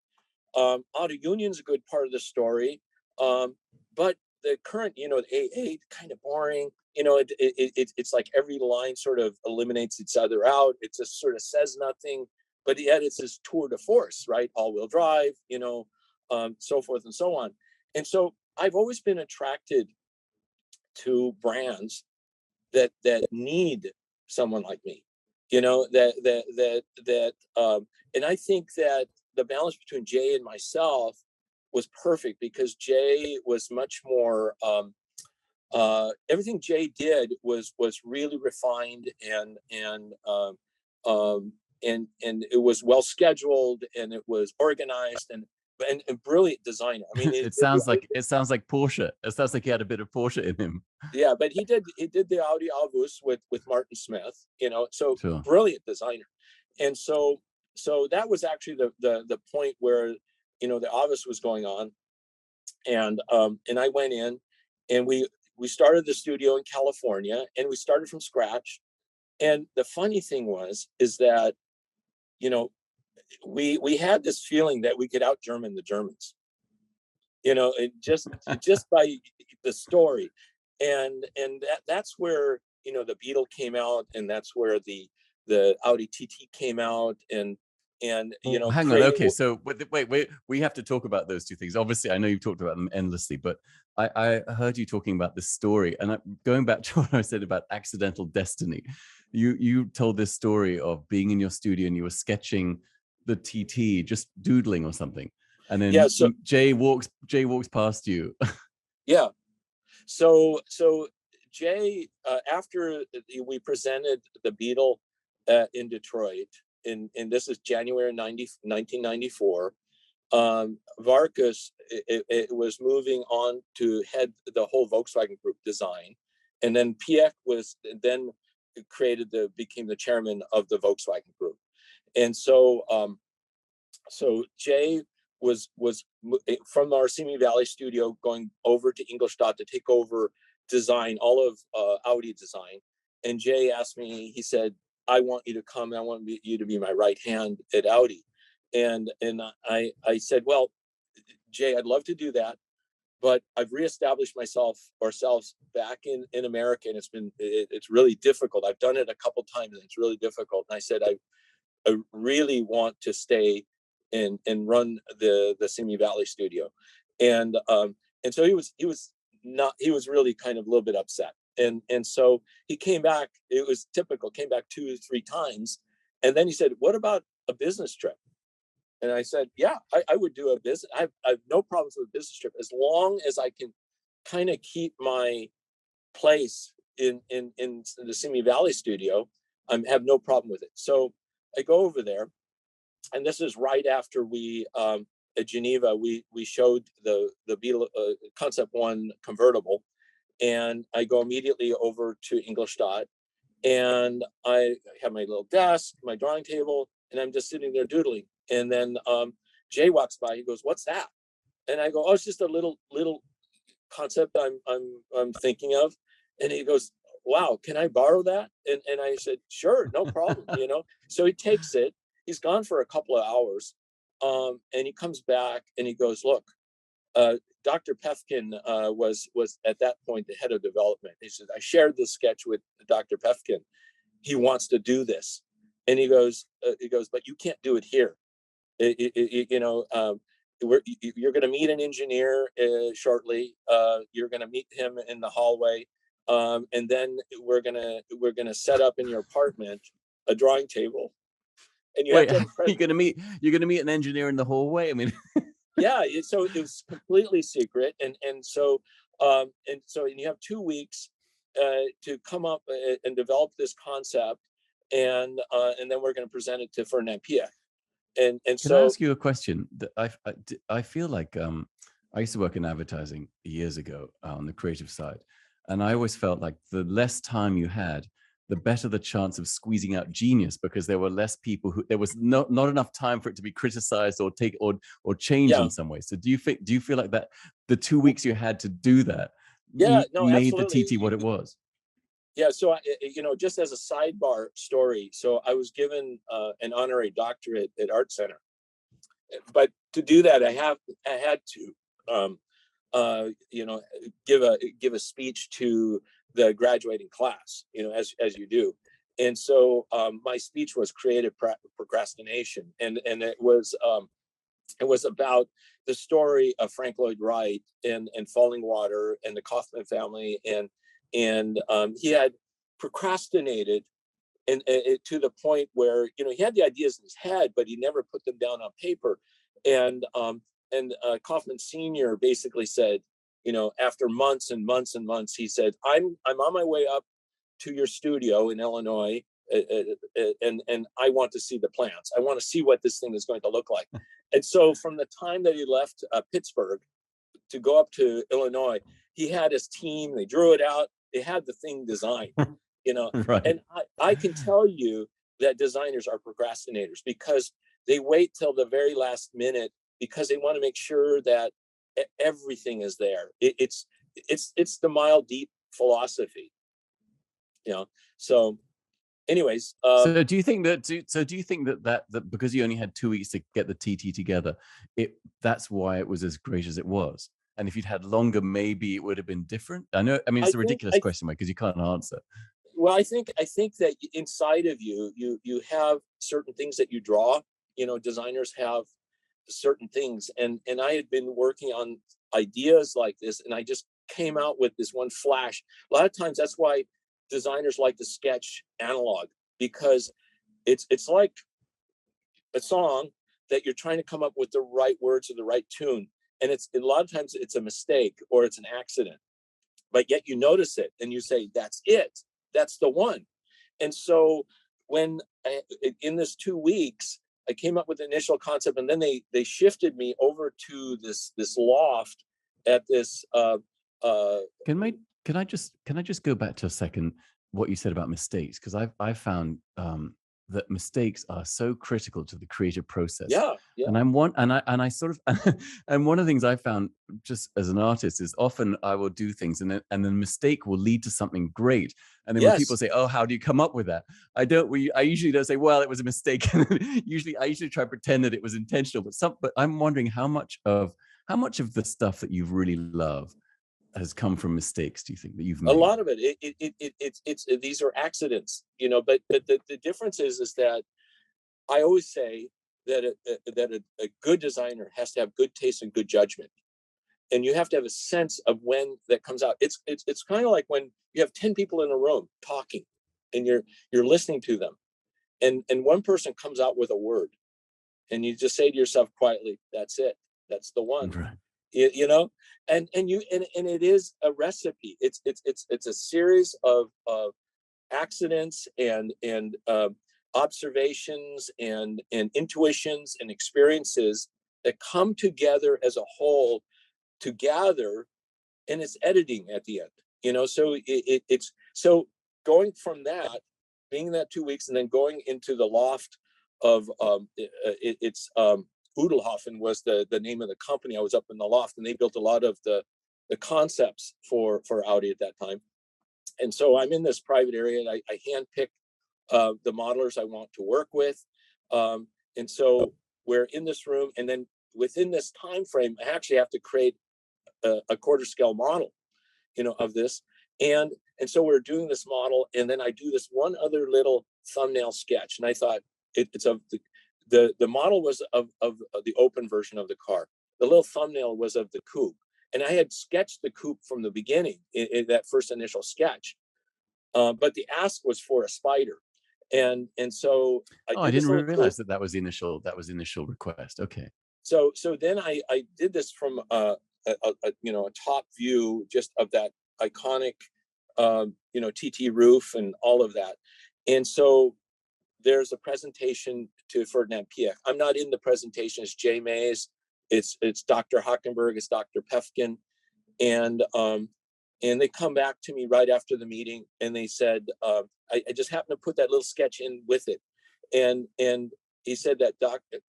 Auto Union's a good part of the story. But the current, the A8, kind of boring. It's like every line sort of eliminates each other out. It just sort of says nothing, but yet it's this tour de force, right? All-wheel drive, so forth and so on. And so I've always been attracted to brands that need someone like me, and I think that the balance between Jay and myself was perfect, because Jay was much more, everything Jay did was really refined, and it was well scheduled, and it was organized, and brilliant designer. I mean, it sounds like Porsche. It sounds like he had a bit of Porsche in him. Yeah, but he did the Audi Avus with Martin Smith, so Sure. Brilliant designer. And so that was actually the point where, the Avus was going on, and I went in, and we started the studio in California, and we started from scratch. And the funny thing is that, we had this feeling that we could out German the Germans, just by the story. And that's where, the Beetle came out, and that's where the Audi TT came out, and hang on. Okay, so wait, we have to talk about those two things. Obviously, I know you've talked about them endlessly, but I heard you talking about this story, and going back to what I said about accidental destiny. You told this story of being in your studio and you were sketching the TT, just doodling or something, and then Jay walks past you. Yeah. So Jay, after we presented the Beetle in Detroit, and this is January 1994, Varkas it was moving on to head the whole Volkswagen Group design, and then Piech was then became the chairman of the Volkswagen Group. And so Jay was from our Simi Valley studio going over to Ingolstadt to take over design, all of Audi design. And Jay asked me, he said, I want you to come. I want you to be my right hand at Audi. And I said, well, Jay, I'd love to do that, but I've reestablished ourselves back in America, and it's really difficult. I've done it a couple times, and it's really difficult. And I said, I really want to stay and run the Simi Valley studio. And so he was really kind of a little bit upset. And so he came back. It was typical, came back 2 or 3 times. And then he said, what about a business trip? And I said, yeah, I would do a business. I have no problems with a business trip, as long as I can kind of keep my place in the Simi Valley studio. I have no problem with it. So I go over there, and this is right after we at Geneva we showed the Beetle Concept 1 convertible, and I go immediately over to Ingolstadt, and I have my little desk, my drawing table, and I'm just sitting there doodling. And then Jay walks by. He goes, "What's that?" And I go, "Oh, it's just a little concept I'm thinking of." And he goes, "Wow, can I borrow that?" And I said, "Sure, no problem." So he takes it. He's gone for a couple of hours, and he comes back and he goes, "Look, Dr. Pefkin was at that point the head of development." He said, "I shared this sketch with Dr. Pefkin. He wants to do this." And he goes, "But you can't do it here. You're going to meet an engineer shortly. You're going to meet him in the hallway, and then we're gonna set up in your apartment a drawing table." And you're gonna meet an engineer in the hallway? I mean, yeah. So it was completely secret, and so you have 2 weeks to come up and develop this concept, and then we're going to present it to Ferdinand Piech. And can I ask you a question? That I feel like I used to work in advertising years ago on the creative side, and I always felt like the less time you had, the better the chance of squeezing out genius, because there were less people who, there was not enough time for it to be criticized or changed in some way. So do you feel like that the 2 weeks you had to do that No, made the absolutely. TT what it was? Yeah, so just as a sidebar story, so I was given an honorary doctorate at Art Center, but to do that, I had to give a speech to the graduating class, as you do. And so my speech was creative procrastination, and it was about the story of Frank Lloyd Wright and Falling Water and the Kaufman family, and he had procrastinated and to the point where he had the ideas in his head, but he never put them down on paper. And Kaufman Sr. basically said, after months and months and months, he said, I'm on my way up to your studio in Illinois, and I want to see the plans. I want to see what this thing is going to look like. And so from the time that he left Pittsburgh to go up to Illinois, he had his team, they drew it out, they had the thing designed, Right. And I can tell you that designers are procrastinators, because they wait till the very last minute, because they want to make sure that everything is there. It's the mile deep philosophy, so anyways. So do you think that because you only had 2 weeks to get the TT together, that's why it was as great as it was? And if you'd had longer, maybe it would have been different. I know. I mean, it's a ridiculous question, Mike, because you can't answer. Well, I think that inside of you have certain things that you draw. Designers have certain things, and I had been working on ideas like this, and I just came out with this one flash. A lot of times, that's why designers like to sketch analog, because it's like a song that you're trying to come up with the right words or the right tune, and a lot of times it's a mistake or it's an accident, but yet you notice it and you say, that's it, that's the one. And so when in this 2 weeks, I came up with the initial concept, and then they shifted me over to this loft at this Can I just go back to a second what you said about mistakes? Because I've found that mistakes are so critical to the creative process. Yeah. And I sort of and one of the things I found just as an artist is often I will do things and the mistake will lead to something great. And then when people say, "Oh, how do you come up with that?" I usually don't say, "Well, it was a mistake." I usually try to pretend that it was intentional. But I'm wondering how much of the stuff that you've really loved has come from mistakes, do you think, that you've made? A lot of it's these are accidents, but the difference is that I always say that a good designer has to have good taste and good judgment, and you have to have a sense of when that comes out. It's kind of like when you have 10 people in a room talking, and you're listening to them, and one person comes out with a word, and you just say to yourself quietly, "That's it. That's the one." Right. And it is a recipe. It's a series of accidents and observations and intuitions and experiences that come together as a whole together, and it's editing at the end. So it's so going from that, being that 2 weeks, and then going into the loft of Udelhoffen was the name of the company. I was up in the loft, and they built a lot of the concepts for Audi at that time. And so I'm in this private area, and I handpick the modelers I want to work with. And so we're in this room, and then within this time frame, I actually have to create a quarter scale model, of this. And so we're doing this model, and then I do this one other little thumbnail sketch, and I thought it's of the model was of the open version of the car. The little thumbnail was of the coupe. And I had sketched the coupe from the beginning in that first initial sketch. But the ask was for a Spider. And so I didn't realize that was the initial request. Okay. So then I did this from a top view just of that iconic TT roof and all of that. And so there's a presentation to Ferdinand Piech. I'm not in the presentation. It's Jay Mays. It's Dr. Hockenberg. It's Dr. Pefkin. And And they come back to me right after the meeting, and they said, I just happened to put that little sketch in with it. And he said that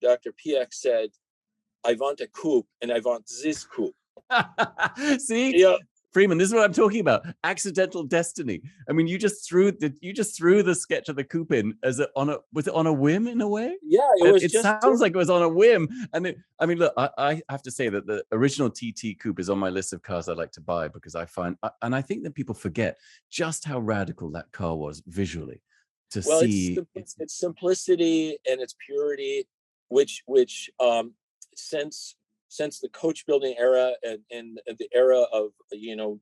Dr. PX said, I want a coupe, and I want this coupe. See, yeah. Freeman, this is what I'm talking about. Accidental destiny. I mean, you just threw the sketch of the coupe in was it on a whim in a way? Yeah, it sounds like it was on a whim. And I mean, look, I have to say that the original TT coupe is on my list of cars I'd like to buy, because I think that people forget just how radical that car was visually. It's simplicity and its purity, which since the coach building era and the era of,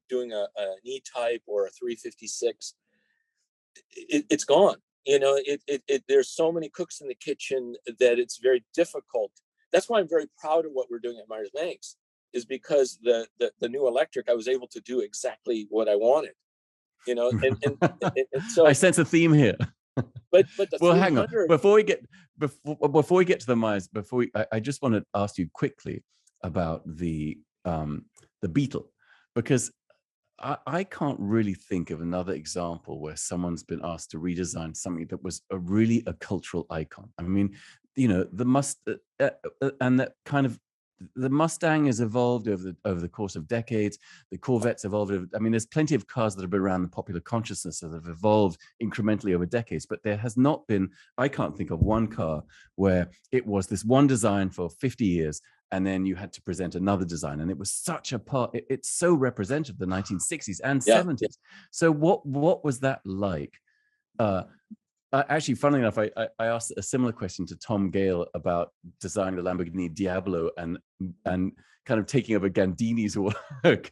doing an E-type or a 356, it's gone. There's so many cooks in the kitchen that it's very difficult. That's why I'm very proud of what we're doing at Meyers Manx, is because the new electric, I was able to do exactly what I wanted. And so I sense a theme here. But the well, hang on. Before we get to the Meyers, I just want to ask you quickly about the Beetle, because I can't really think of another example where someone's been asked to redesign something that was really a cultural icon. I mean, and that kind of, the Mustang has evolved over the course of decades. The Corvette's evolved. I mean, there's plenty of cars that have been around the popular consciousness that have evolved incrementally over decades, but there has not been, I can't think of one car where it was this one design for 50 years, and then you had to present another design. And it was such a part, it's so representative of the 1960s and 70s. Yeah. So what was that like? Actually, funnily enough, I asked a similar question to Tom Gale about designing the Lamborghini Diablo and kind of taking over Gandini's work.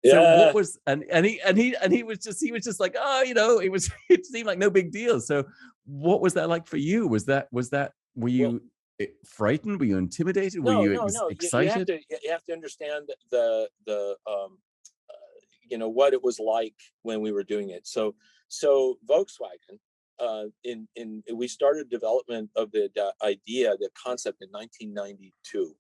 Yeah. So what was and he was just like, it seemed like no big deal. So what was that like for you? Were you frightened? Were you intimidated? Were you excited? You have to understand the what it was like when we were doing it. So Volkswagen, we started development of the concept in 1992,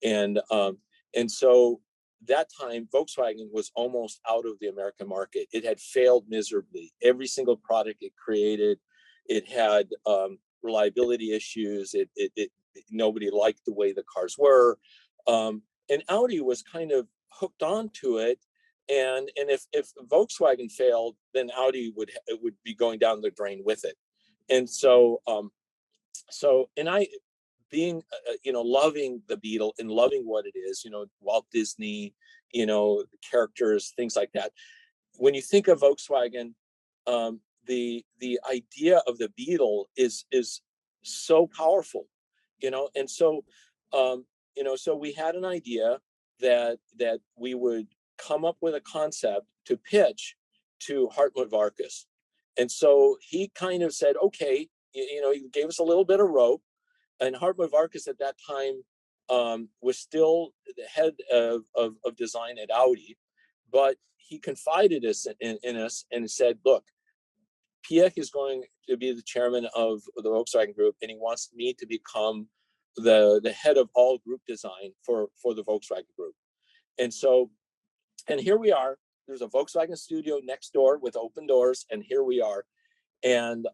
and so that time Volkswagen was almost out of the American market. It had failed miserably. Every single product it created, it had reliability issues. Nobody liked the way the cars were, and Audi was kind of hooked onto it. And if Volkswagen failed, then Audi would be going down the drain with it. And so and I, being loving the Beetle and loving what it is, Walt Disney, the characters, things like that. When you think of Volkswagen, the idea of the Beetle is so powerful, and so so we had an idea that we would come up with a concept to pitch to Hartmut Varkas. And so he kind of said, okay, he gave us a little bit of rope. And Hartmut Varkas at that time was still the head of design at Audi, but he confided in us and said, look, Piech is going to be the chairman of the Volkswagen Group, and he wants me to become the head of all group design for the Volkswagen Group. And so, and here we are. There's a Volkswagen studio next door with open doors, and here we are, and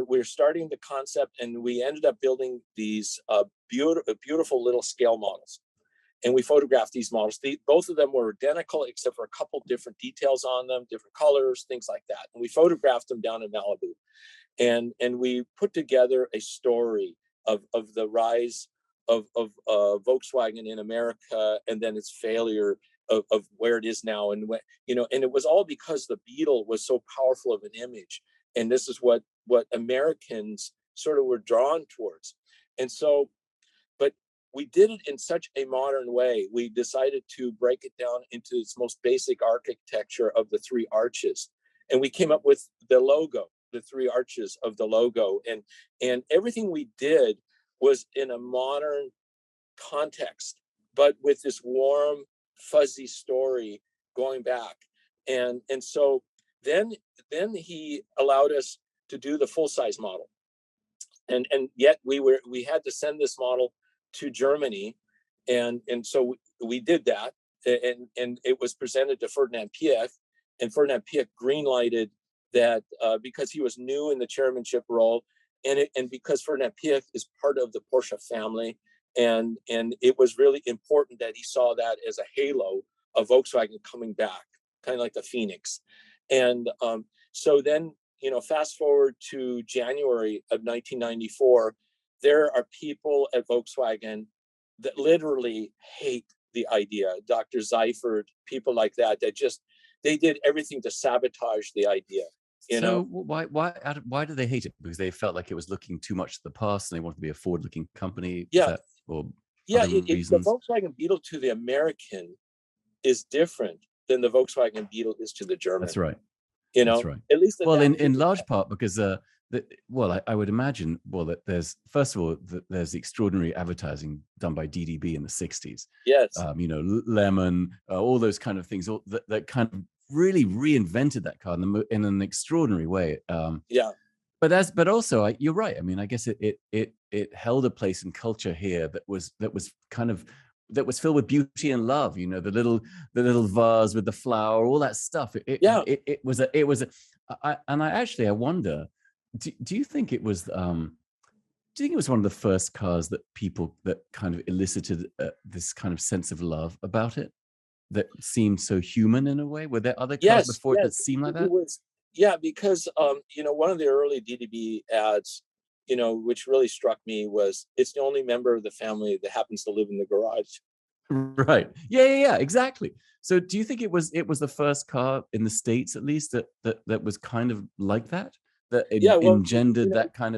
we're starting the concept, and we ended up building these beautiful little scale models, and we photographed these models. Both of them were identical except for a couple different details on them, different colors, things like that. And we photographed them down in Malibu, and we put together a story of the rise of Volkswagen in America, and then its failure of where it is now, and and it was all because the Beetle was so powerful of an image, and this is what Americans sort of were drawn towards. And so, but we did it in such a modern way. We decided to break it down into its most basic architecture of the three arches, and we came up with the logo, the three arches of the logo, and everything we did was in a modern context, but with this warm, fuzzy story going back. And so then he allowed us to do the full-size model. And yet we had to send this model to Germany. And so we did that. and it was presented to Ferdinand Piëch, and Ferdinand Piëch greenlighted that because he was new in the chairmanship role, and because Ferdinand Piëch is part of the Porsche family, and it was really important that he saw that as a halo of Volkswagen coming back, kind of like the Phoenix. And so then, fast forward to January of 1994, there are people at Volkswagen that literally hate the idea. Dr. Seifert, people like that, they did everything to sabotage the idea. So why do they hate it? Because they felt like it was looking too much to the past, and they wanted to be a forward-looking company. Yeah, the Volkswagen Beetle to the American is different than the Volkswagen Beetle is to the German. That's right. That's right. At least in large part because I would imagine that there's, first of all, there's the extraordinary advertising done by DDB in the 60s. Yes. Lemon, all those kind of things that kind of really reinvented that car in an extraordinary way. But also you're right. I mean, I guess it held a place in culture here that was filled with beauty and love. The little vase with the flower, all that stuff. I wonder, do you think it was one of the first cars that kind of elicited this kind of sense of love about it, that seemed so human in a way? Were there other cars before it that seemed like that? Because one of the early DDB ads, which really struck me was, it's the only member of the family that happens to live in the garage. Right. Yeah, exactly. So do you think it was the first car in the States, at least, that was kind of like that engendered that kind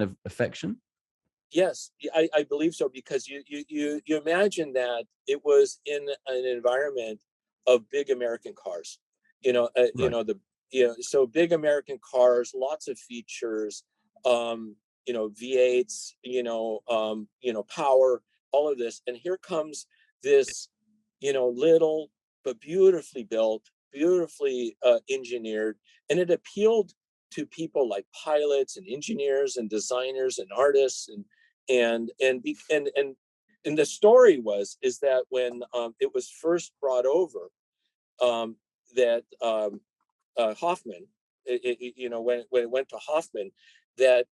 of affection? Yes, I believe so, because you imagine that it was in an environment of big American cars, so big American cars, lots of features, V8s, power, all of this. And here comes this, little but beautifully built, beautifully engineered, and it appealed to people like pilots and engineers and designers and artists, and the story is that when it was first brought over, that Hoffman, when it went to Hoffman, that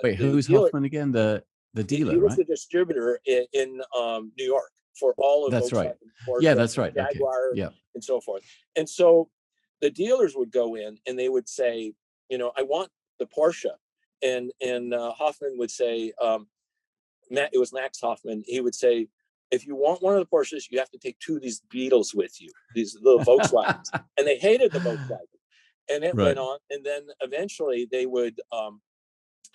wait, who's Hoffman again? The dealer, he was right? the distributor in New York for all of that's Volkswagen, right. Porsche, yeah, that's right. Jaguar, okay. Yeah, and so forth. And so the dealers would go in and they would say, I want the Porsche, and Hoffman would say, it was Max Hoffman. He would say, if you want one of the Porsches, you have to take two of these Beetles with you, these little Volkswagens. And they hated the Volkswagen. And it went on. And then eventually they would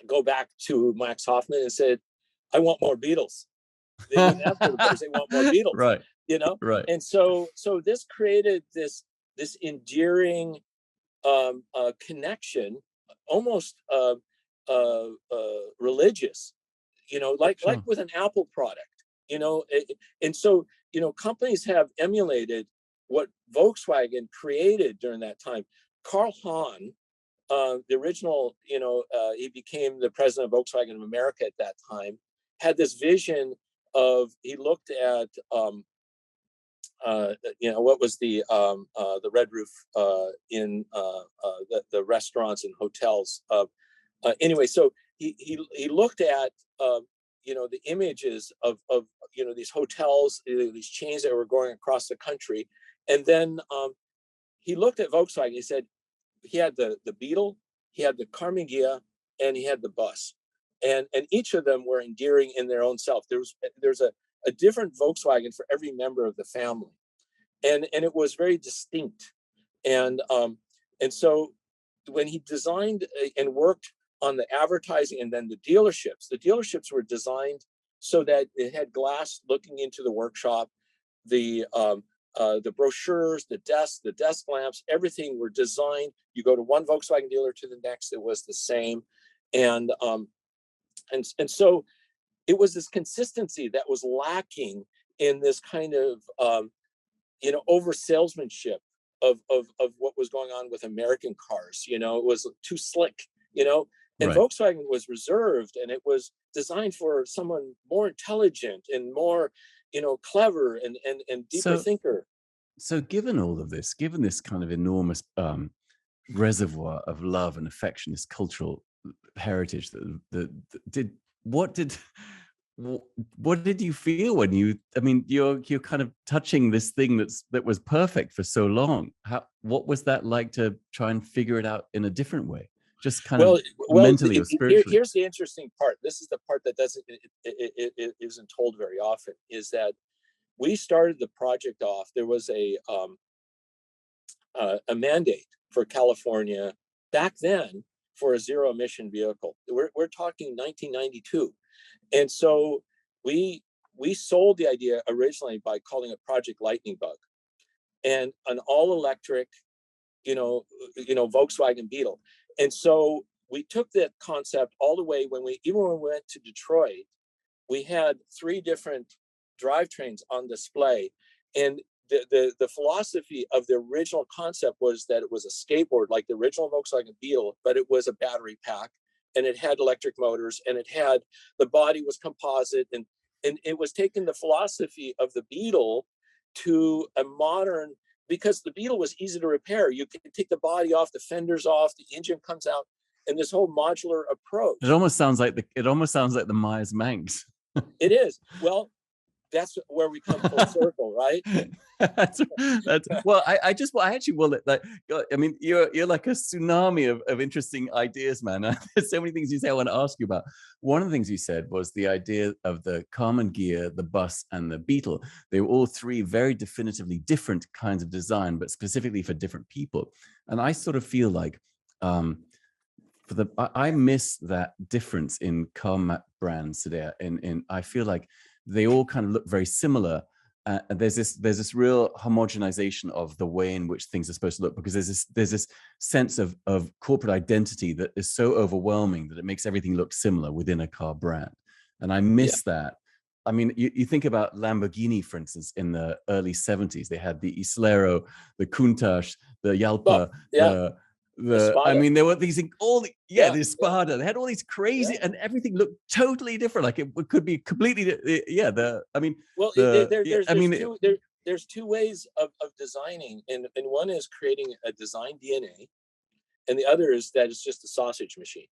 go back to Max Hoffman and said, I want more Beetles. They wouldn't ask for the Porsche, they want more Beetles. Right. Right. And so this created this endearing connection, almost religious, like with an Apple product, and so companies have emulated what Volkswagen created during that time. Carl Hahn, the original, he became the president of Volkswagen of America at that time, had this vision of, he looked at what was the red roof in the restaurants and hotels. Anyway, so he looked at the images of these hotels, these chains that were going across the country, and then he looked at Volkswagen. He said he had the Beetle, he had the Karmann Ghia, and he had the bus, and each of them were endearing in their own self. There's a different Volkswagen for every member of the family, and it was very distinct. And so when he designed and worked on the advertising, and then the dealerships were designed so that it had glass looking into the workshop. The brochures, the desk lamps, everything were designed. You go to one Volkswagen dealer to the next, it was the same, and so it was this consistency that was lacking in this kind of over salesmanship of what was going on with American cars. It was too slick. And Volkswagen was reserved, and it was designed for someone more intelligent and more, clever and deeper thinker. So given all of this, given this kind of enormous reservoir of love and affection, this cultural heritage that did what did what did you feel when you, I mean, you're kind of touching this thing that was perfect for so long. What was that like to try and figure it out in a different way, just kind of mentally or spiritually? Here's the interesting part. This is the part that it isn't told very often, is that we started the project off. There was a mandate for California back then for a zero emission vehicle. We're talking 1992, and so we sold the idea originally by calling it Project Lightning Bug, and an all electric, Volkswagen Beetle. And so we took that concept all the way when we went to Detroit. We had 3 different drivetrains on display, and the philosophy of the original concept was that it was a skateboard like the original Volkswagen Beetle, but it was a battery pack, and it had electric motors, and it had, the body was composite, and it was taking the philosophy of the Beetle to a modern, because the Beetle was easy to repair. You can take the body off, the fenders off, the engine comes out, and this whole modular approach. It almost sounds like the Meyers Manx. It is. Well, that's where we come full circle, right? that's well, I actually will, like, I mean, you're like a tsunami of interesting ideas, man. There's so many things you say I want to ask you about. One of the things you said was the idea of the Karmann Ghia, the bus, and the Beetle. They were all 3 very definitively different kinds of design, but specifically for different people. And I sort of feel like I miss that difference in car brands today. And I feel like they all kind of look very similar. There's this real homogenization of the way in which things are supposed to look, because there's this sense of corporate identity that is so overwhelming that it makes everything look similar within a car brand. And I miss that. I mean, you think about Lamborghini, for instance, in the early 70s. They had the Islero, the Countach, the Jalpa, I mean, there were these the Spada. They had all these crazy, and everything looked totally different. Like it could be completely, there's 2 ways of designing, and one is creating a design DNA, and the other is that it's just a sausage machine,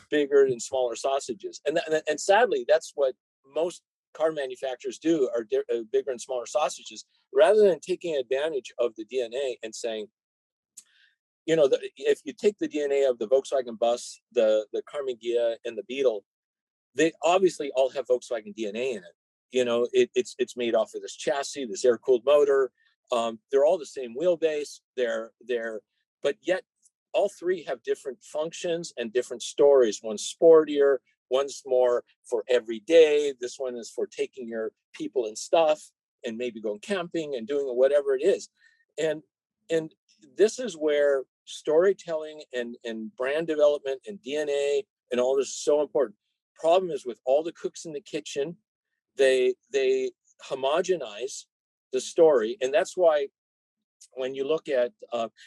bigger and smaller sausages, and sadly, that's what most car manufacturers do, are bigger and smaller sausages, rather than taking advantage of the DNA and saying, if you take the DNA of the Volkswagen bus, the Karmann Ghia, and the Beetle, they obviously all have Volkswagen DNA in it. It's made off of this chassis, this air-cooled motor. They're all the same wheelbase. But yet all 3 have different functions and different stories. One's sportier, one's more for every day. This one is for taking your people and stuff and maybe going camping and doing whatever it is. And this is where storytelling and brand development and DNA and all this is so important. Problem is, with all the cooks in the kitchen, they homogenize the story, and that's why when you look at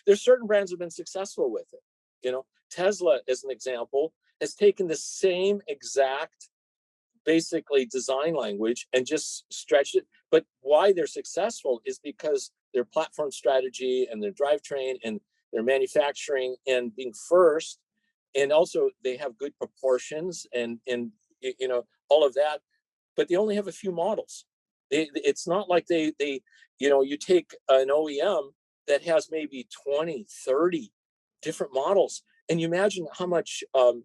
there's certain brands have been successful with it. Tesla, as an example, has taken the same exact basically design language and just stretched it. But why they're successful is because their platform strategy and their drivetrain and their manufacturing and being first, and also they have good proportions and all of that, but they only have a few models. It's not like they you take an OEM that has maybe 20, 30 different models, and you imagine how much how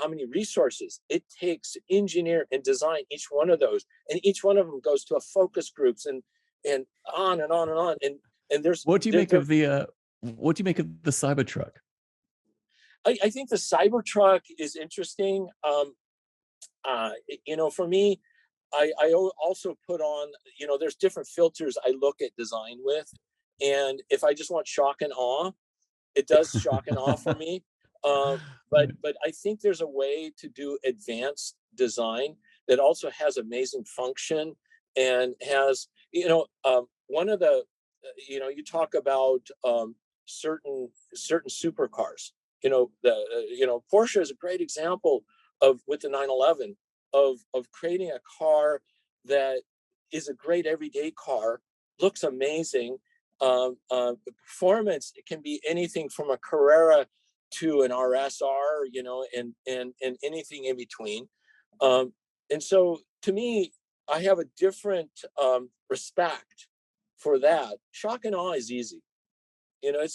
many resources it takes to engineer and design each one of those, and each one of them goes to a focus groups and on and on and on. And there's what do you make of the Cybertruck? I think the Cybertruck is interesting. For me, I also put on, there's different filters I look at design with, and if I just want shock and awe, it does shock and awe for me. But I think there's a way to do advanced design that also has amazing function and has, one of the, you talk about certain supercars. Porsche is a great example of, with the 911, of creating a car that is a great everyday car, looks amazing. The performance, it can be anything from a Carrera to an RSR, you know, and anything in between. And so to me, I have a different respect for that. Shock and awe is easy. You know, and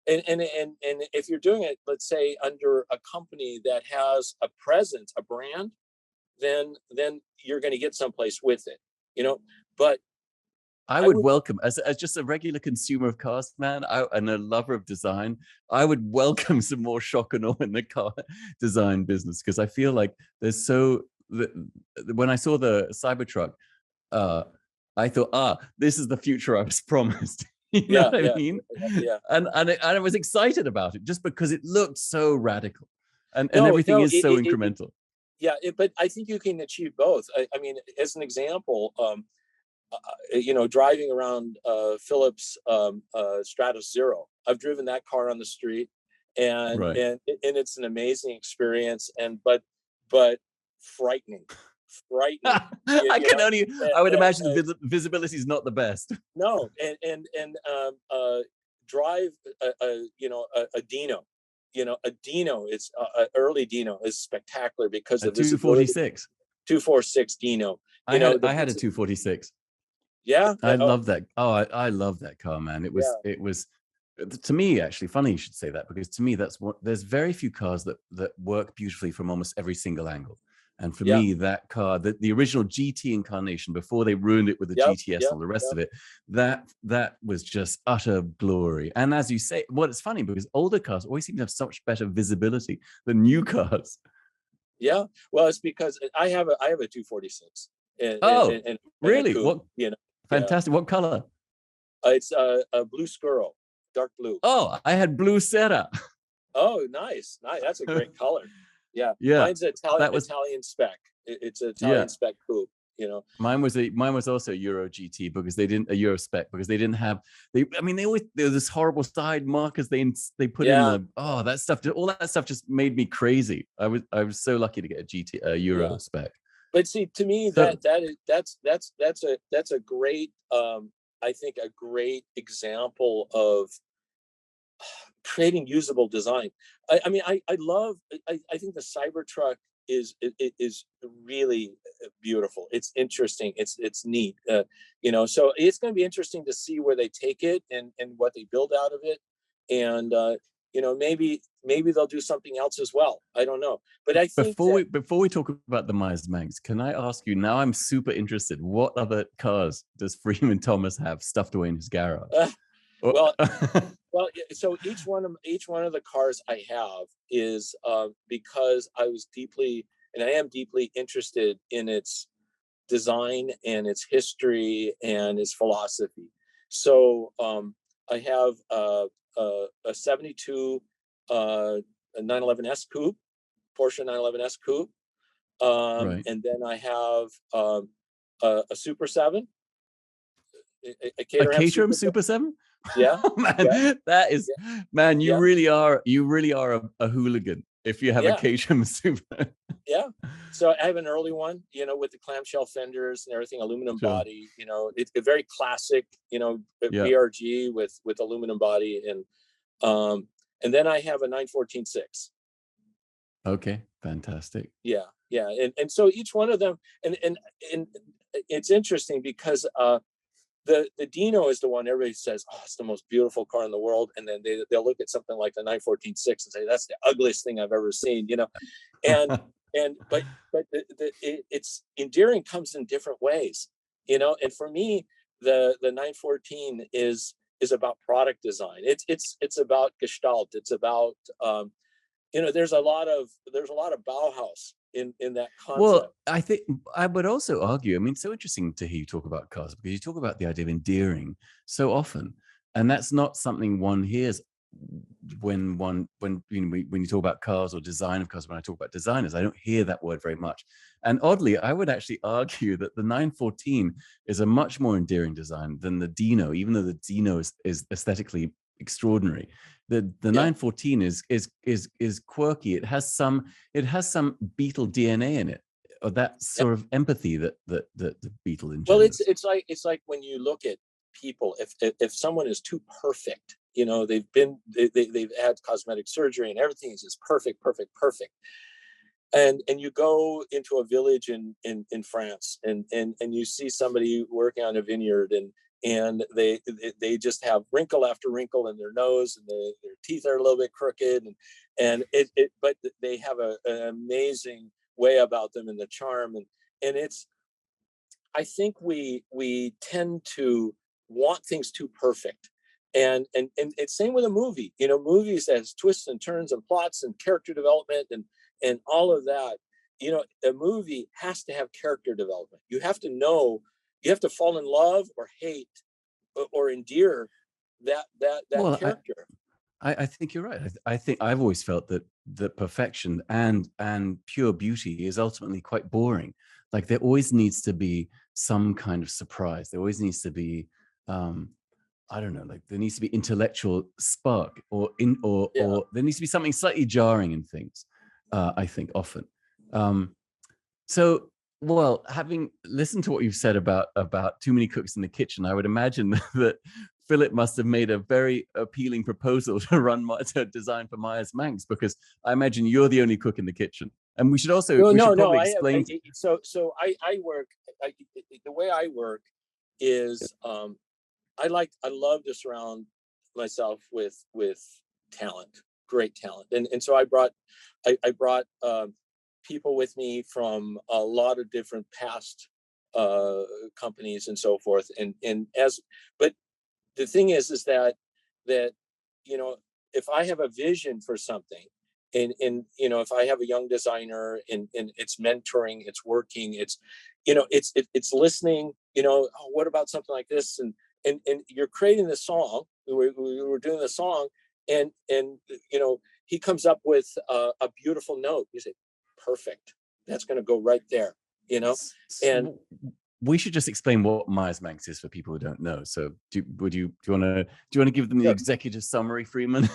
if you're doing it, let's say under a company that has a presence, a brand, then you're going to get someplace with it, you know. But I would welcome, as just a regular consumer of cars, man, and a lover of design, I would welcome some more shock and awe in the car design business, because I feel like there's when I saw the Cybertruck, I thought, this is the future I was promised. You know what I mean? Yeah. And I was excited about it just because it looked so radical, and everything is so incremental. But I think you can achieve both. I mean, as an example, you know, driving around Phillips Stratus Zero, I've driven that car on the street, and it's an amazing experience, but frightening. I would imagine the visibility is not the best. No, and drive a Dino. You know, a Dino is early Dino is spectacular because of 246. 246 Dino. I had a 246. Yeah, I love that. Oh, I love that car, man. It was to me, actually funny you should say that, because to me there's very few cars that work beautifully from almost every single angle. And for me, that car, the original GT incarnation, before they ruined it with the GTS and all the rest of it, that was just utter glory. And as you say, it's funny because older cars always seem to have such better visibility than new cars. Yeah, well, it's because I have a 246. Really? Coupe, what? You know, fantastic. What color? It's a blue squirrel, dark blue. Oh, I had blue Sera. Oh, nice. That's a great color. Yeah. Mine's Italian spec. It's an Italian spec coupe. You know, mine was also a Euro GT, because they didn't a Euro spec, because they didn't have there was this horrible side markers they put in that stuff. All that stuff just made me crazy. I was so lucky to get a Euro spec. But see, to me, that's a great I think a great example of creating usable design. I think the Cybertruck is really beautiful. It's interesting. It's neat. You know, so it's going to be interesting to see where they take it and what they build out of it. And you know, maybe they'll do something else as well. I don't know. But I think before we talk about the Meyers Manx, can I ask you, now I'm super interested, what other cars does Freeman Thomas have stuffed away in his garage? Well, so each one of the cars I have is because I am deeply interested in its design and its history and its philosophy. So I have a 72 911S coupe, Porsche 911S coupe, and then I have a Super 7, a Caterham Super 7. Yeah, man, that is, man, you really are a hooligan if you have a Caterham Super. Yeah, so I have an early one, you know, with the clamshell fenders and everything, aluminum body. You know, it's a very classic, you know, BRG with aluminum body, and then I have a 914-6. Okay, fantastic. Yeah, and so each one of them, and it's interesting because the Dino is the one everybody says, oh, it's the most beautiful car in the world, and then they'll look at something like the 914-6 and say that's the ugliest thing I've ever seen, you know, and but it's endearing comes in different ways, you know, and for me the 914 is about product design. It's about gestalt. It's about you know, there's a lot of Bauhaus in that concept. Well, I think I would also argue, I mean, it's so interesting to hear you talk about cars, because you talk about the idea of endearing so often, and that's not something one hears when you talk about cars or design of cars. When I talk about designers, I don't hear that word very much. And oddly, I would actually argue that the 914 is a much more endearing design than the Dino, even though the Dino is aesthetically extraordinary. The 914 is quirky. It has some Beetle DNA in it, or that Yep. sort of empathy that the Beetle engenders. Well, it's like when you look at people, if someone is too perfect, they've had cosmetic surgery and everything is just perfect, and you go into a village in France and you see somebody working on a vineyard and they just have wrinkle after wrinkle in their nose, and their teeth are a little bit crooked, but they have an amazing way about them and the charm, and I think we tend to want things too perfect. And it's same with a movie. Movies has twists and turns and plots and character development and all of that. A movie has to have character development. You have to fall in love or hate or endear that character. I think you're right. I think I've always felt that perfection and pure beauty is ultimately quite boring. Like there always needs to be some kind of surprise. There always needs to be, I don't know, like there needs to be intellectual spark or there needs to be something slightly jarring in things. I think often. So, well, having listened to what you've said about too many cooks in the kitchen, I would imagine that Philip must have made a very appealing proposal to design for Meyers Manx, because I imagine you're the only cook in the kitchen. And we should probably explain. So I work. The way I work is I love to surround myself with talent, great talent, and so I brought people with me from a lot of different past companies and so forth, but the thing is that if I have a vision for something, and if I have a young designer and it's mentoring, it's working, it's listening, oh, what about something like this, and you're creating the song. We're doing the song, and he comes up with a beautiful note. You say, perfect, that's going to go right there, and we should just explain what Meyers Manx is for people who don't know. So do you want to give them the executive summary, Freeman?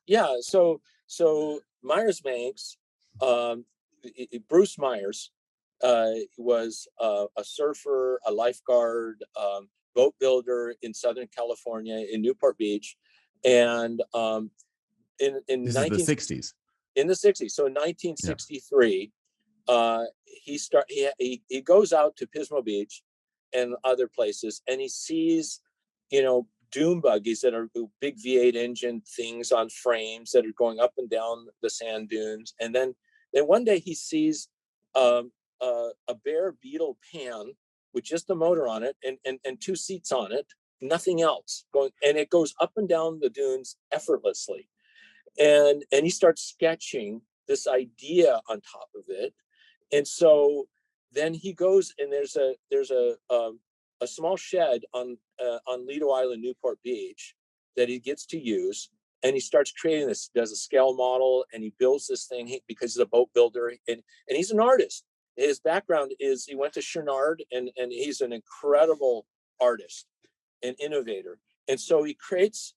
Yeah. So Meyers Manx, Bruce Meyers, was a surfer, a lifeguard, boat builder in Southern California, in Newport Beach, and in this is the 60s. In the 60s. So in 1963. He goes out to Pismo Beach and other places, and he sees, dune buggies that are big V8 engine things on frames that are going up and down the sand dunes. And then one day he sees a bare Beetle pan with just a motor on it and two seats on it, nothing else going, and it goes up and down the dunes effortlessly. And he starts sketching this idea on top of it. And so then he goes, and there's a small shed on Lido Island, Newport Beach, that he gets to use, and he starts creating this. Does a scale model, and he builds this thing because he's a boat builder, and he's an artist. His background is he went to Chouinard, and he's an incredible artist and innovator. And so he creates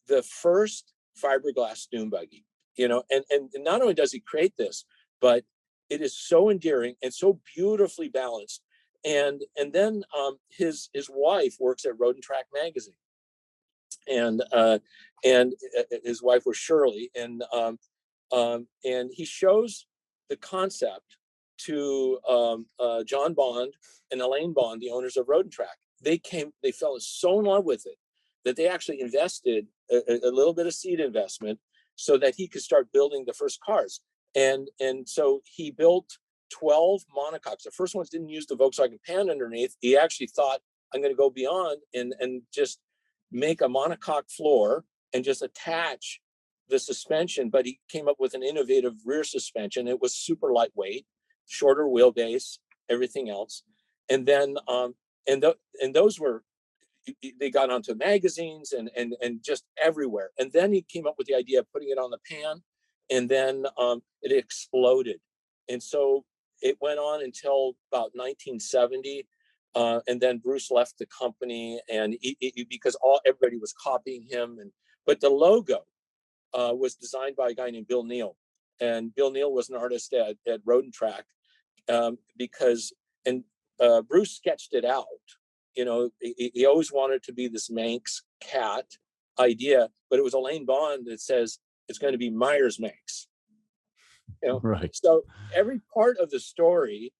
the first fiberglass dune buggy, and not only does he create this, but it is so endearing and so beautifully balanced. And then his wife works at Road and Track magazine, and his wife was Shirley, and he shows the concept to John Bond and Elaine Bond, the owners of Road and Track. They fell so in love with it that they actually invested a little bit of seed investment so that he could start building the first cars. And so he built 12 monocoques. The first ones didn't use the Volkswagen pan underneath. He actually thought, I'm going to go beyond and just make a monocoque floor and just attach the suspension. But he came up with an innovative rear suspension. It was super lightweight, shorter wheelbase, everything else. And then those were, they got onto magazines and just everywhere. And then he came up with the idea of putting it on the pan, and then it exploded. And so it went on until about 1970. And then Bruce left the company, and because everybody was copying him. But the logo was designed by a guy named Bill Neal. And Bill Neal was an artist at Road and Track. because, and Bruce sketched it out. You know, he always wanted to be this Manx cat idea, but it was Elaine Bond that says it's going to be Meyers Manx. You know, right. So every part of the story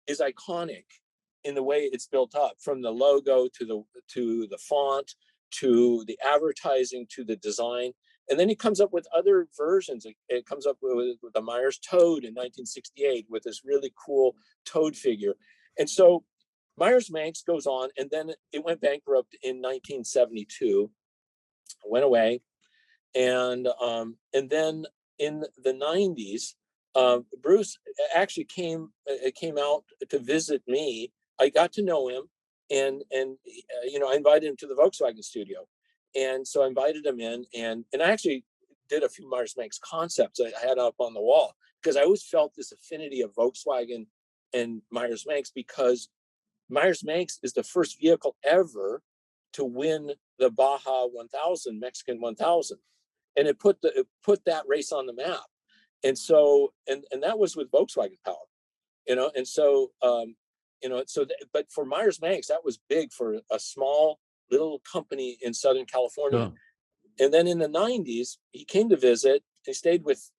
is iconic in the way it's built up, from the logo to the font to the advertising to the design. And then he comes up with other versions. It comes up with the Meyers Toad in 1968 with this really cool toad figure. And so Meyers Manx goes on, and then it went bankrupt in 1972, went away. And then in the 90s, Bruce actually came out to visit me. I got to know him, and I invited him to the Volkswagen studio, and so I invited him in, and I actually did a few Meyers Manx concepts I had up on the wall, because I always felt this affinity of Volkswagen and Meyers Manx, because Meyers Manx is the first vehicle ever to win the Baja 1000, Mexican 1000, and it put that race on the map. And so, and that was with Volkswagen power, and so, but for Meyers Manx, that was big for a small little company in Southern California. Sure. And then in the 90s, he came to visit. He stayed with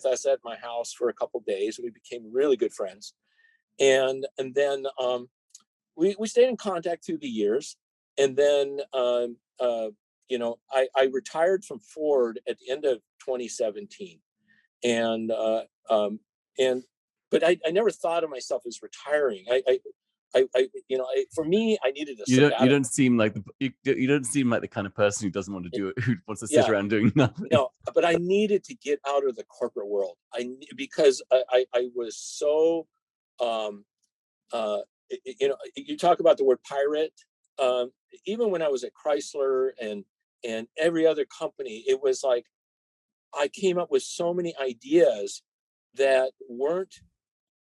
us at my house for a couple of days. We became really good friends. And then we stayed in contact through the years. And then, I retired from Ford at the end of 2017. But I never thought of myself as retiring. For me, I needed a sabbatical. You don't seem like the kind of person who doesn't want to do it, who wants to sit around doing nothing. No, but I needed to get out of the corporate world. Because I was so, you talk about the word pirate. Even when I was at Chrysler and every other company, it was like I came up with so many ideas that weren't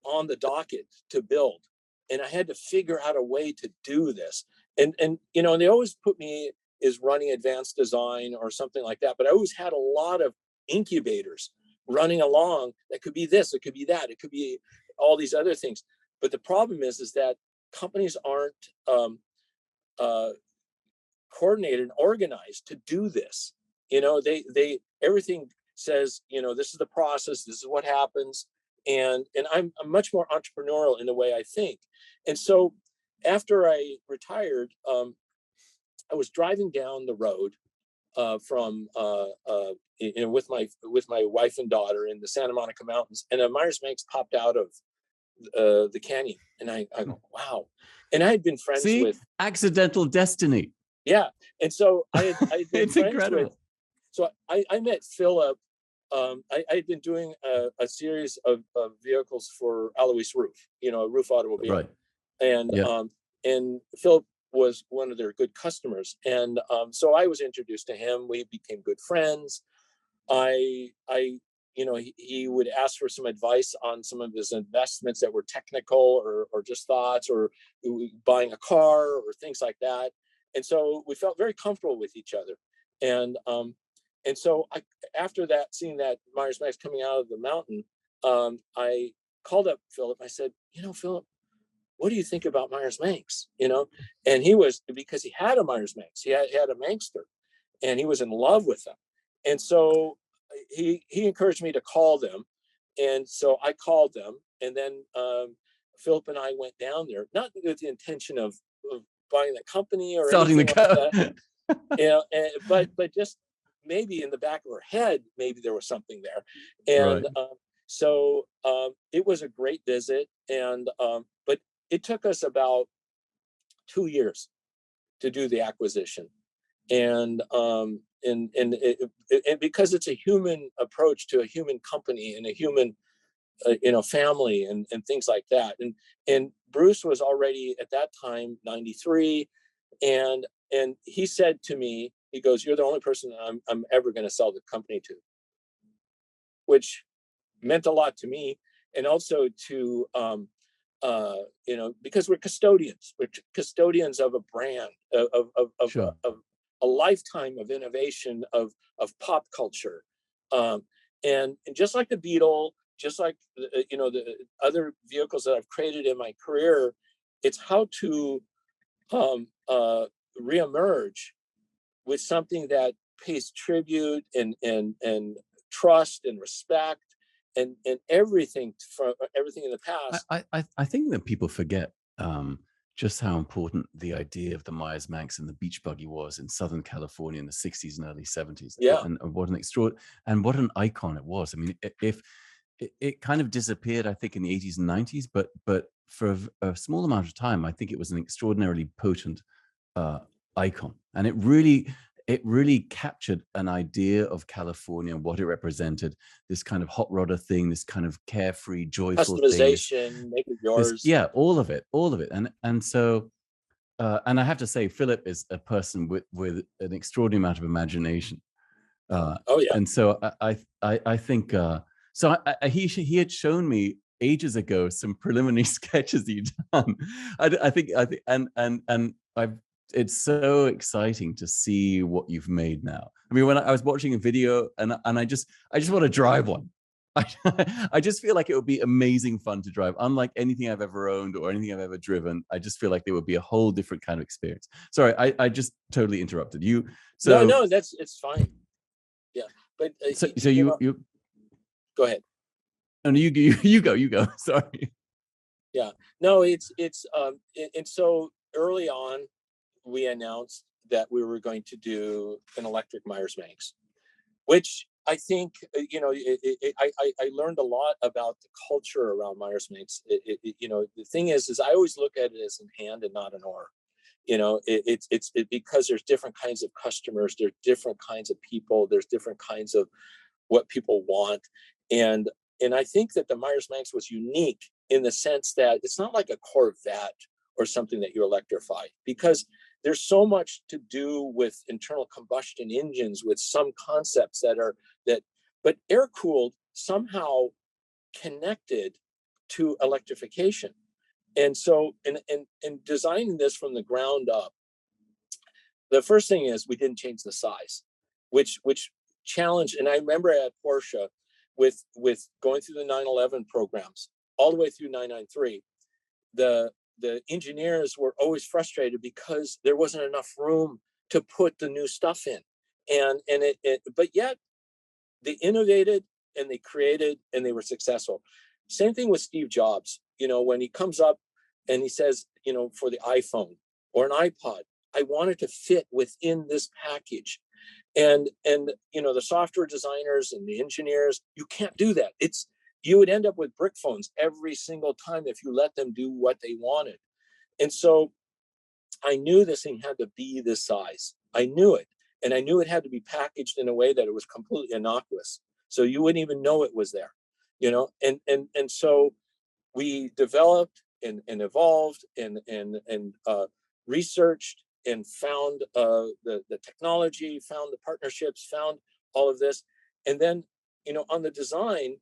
on the docket to build, and I had to figure out a way to do this. And they always put me as running advanced design or something like that, but I always had a lot of incubators running along that could be this, it could be that, it could be all these other things. But the problem is that companies aren't coordinated and organized to do this. They everything says, this is the process, this is what happens. And I'm much more entrepreneurial in the way I think. And so after I retired, I was driving down the road with my wife and daughter in the Santa Monica Mountains, and a Meyers Manx popped out of the canyon, and I go, wow. And I had been friends with accidental destiny. Yeah, and so I had been it's friends incredible. with. So I met Philip. I had been doing a series of vehicles for Alois Roof, a roof automobile, right? And Philip was one of their good customers, and so I was introduced to him. We became good friends. He would ask for some advice on some of his investments that were technical or just thoughts, or buying a car or things like that. And so we felt very comfortable with each other. And so after that, seeing that Meyers Manx coming out of the mountain, I called up Philip. I said, Philip, what do you think about Meyers Manx? And he was, because he had a Meyers Manx, he had a Manxster, and he was in love with them. And so he encouraged me to call them. And so I called them, and then Philip and I went down there, not with the intention of buying the company or starting anything the like that, but just maybe in the back of her head, maybe there was something there. And right. So it was a great visit, and but it took us about 2 years to do the acquisition. And because it's a human approach to a human company and a human family and things like that. And Bruce was already at that time 93, and he said to me, he goes, "You're the only person I'm ever going to sell the company to," which meant a lot to me, and also to because we're custodians of a brand, of Sure. of a lifetime of innovation, of pop culture, and just like the Beetle, just like the other vehicles that I've created in my career, it's how to reemerge with something that pays tribute and trust and respect and everything from everything in the past. I think that people forget just how important the idea of the Meyers Manx and the beach buggy was in Southern California in the 60s and early 70s. Yeah. And what an what an icon it was. I mean, if it kind of disappeared, I think, in the 80s and 90s, but for a small amount of time, I think it was an extraordinarily potent icon. And it really captured an idea of California and what it represented, this kind of hot rodder thing, this kind of carefree, joyful customization, thing, make it yours. yeah, all of it. And so, and I have to say, Philip is a person with an extraordinary amount of imagination. Oh yeah. And so I think, so he had shown me ages ago some preliminary sketches he'd done. I think, and it's so exciting to see what you've made now. I mean, when I was watching a video and I just want to drive one. I just feel like it would be amazing fun to drive, unlike anything I've ever owned or anything I've ever driven. I just feel like there would be a whole different kind of experience. Sorry, I just totally interrupted you. So no, it's fine. Yeah, but so you go ahead. No, you go. Sorry. Yeah, no, it's and so early on, we announced that we were going to do an electric Meyers Manx, which I think I learned a lot about the culture around Meyers Manx. The thing is I always look at it as an and not an or. It's because there's different kinds of customers, there's different kinds of people, there's different kinds of what people want, and I think that the Meyers Manx was unique in the sense that it's not like a Corvette or something that you electrify, because there's so much to do with internal combustion engines, with some concepts but air cooled somehow connected to electrification. And so in designing this from the ground up, the first thing is we didn't change the size, which challenged. And I remember at Porsche with going through the 911 programs all the way through 993, the engineers were always frustrated because there wasn't enough room to put the new stuff in. But yet they innovated and they created and they were successful. Same thing with Steve Jobs. When he comes up and he says, for the iPhone or an iPod, I want it to fit within this package. And the software designers and the engineers, you can't do that. You would end up with brick phones every single time if you let them do what they wanted. And so I knew this thing had to be this size. I knew it. And I knew it had to be packaged in a way that it was completely innocuous, so you wouldn't even know it was there, and so we developed and evolved and researched and found the technology, found the partnerships, found all of this. And then, on the design,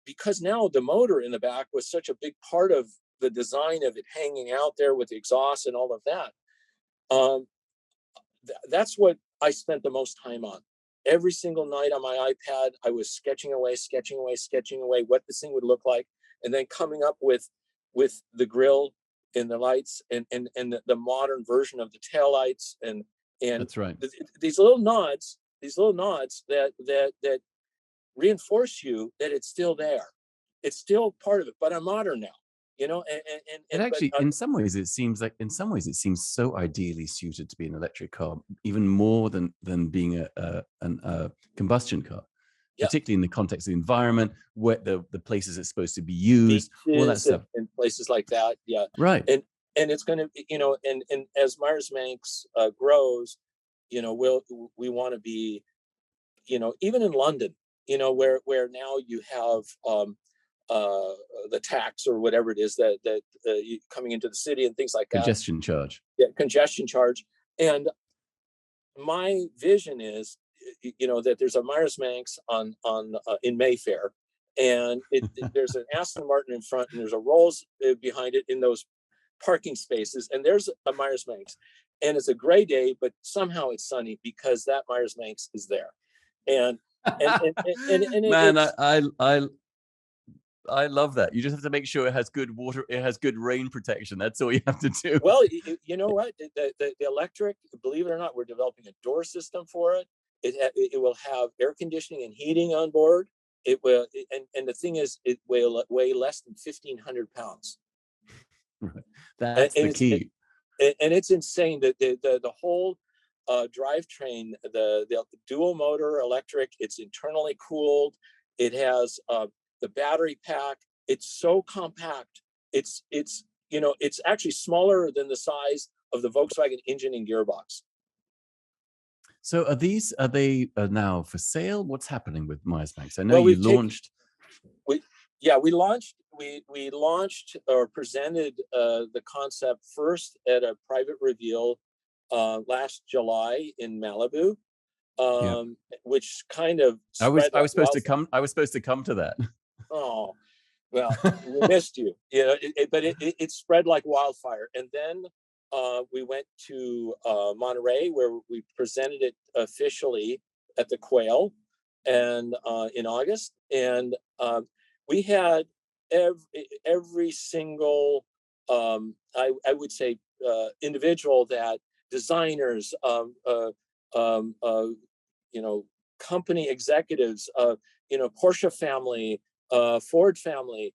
because now the motor in the back was such a big part of the design of it hanging out there with the exhaust and all of that. That's what I spent the most time on. Every single night on my iPad, I was sketching away what this thing would look like, and then coming up with the grille and the lights and the modern version of the taillights and That's right. These little nods that reinforce you that it's still there. It's still part of it, but I'm modern now. And actually, in some ways it seems so ideally suited to be an electric car, even more than being a combustion car. Yeah. Particularly in the context of the environment, where the places it's supposed to be used, beaches, all that stuff, and places like that. Yeah, right. And it's going to, and as Meyers Manx grows, we want to be, even in London, where now you have the tax or whatever it is that coming into the city and things like that. Congestion charge. Yeah, congestion charge. And my vision is, that there's a Meyers Manx on in Mayfair, and there's an Aston Martin in front, and there's a Rolls behind it in those parking spaces, and there's a Meyers Manx, and it's a gray day, but somehow it's sunny because that Meyers Manx is there. And man, I love that. You just have to make sure it has good water, it has good rain protection. That's all you have to do. Well, you know what? The electric, believe it or not, we're developing a door system for it. It will have air conditioning and heating on board. It will, and the thing is, it will weigh less than 1,500 pounds. Right. That's the key. And it's insane that the whole drivetrain, the dual motor electric, it's internally cooled. It has the battery pack. It's so compact. It's it's actually smaller than the size of the Volkswagen engine and gearbox. So are they now for sale? What's happening with Meyers Manx? I know you launched. We launched or presented the concept first at a private reveal last July in Malibu, which kind of I was supposed to come to that. Oh, well, we missed you. But it spread like wildfire. And then we went to Monterey, where we presented it officially at the Quail and in August. And we had every single, I would say, individual, that designers, company executives, Porsche family, Ford family,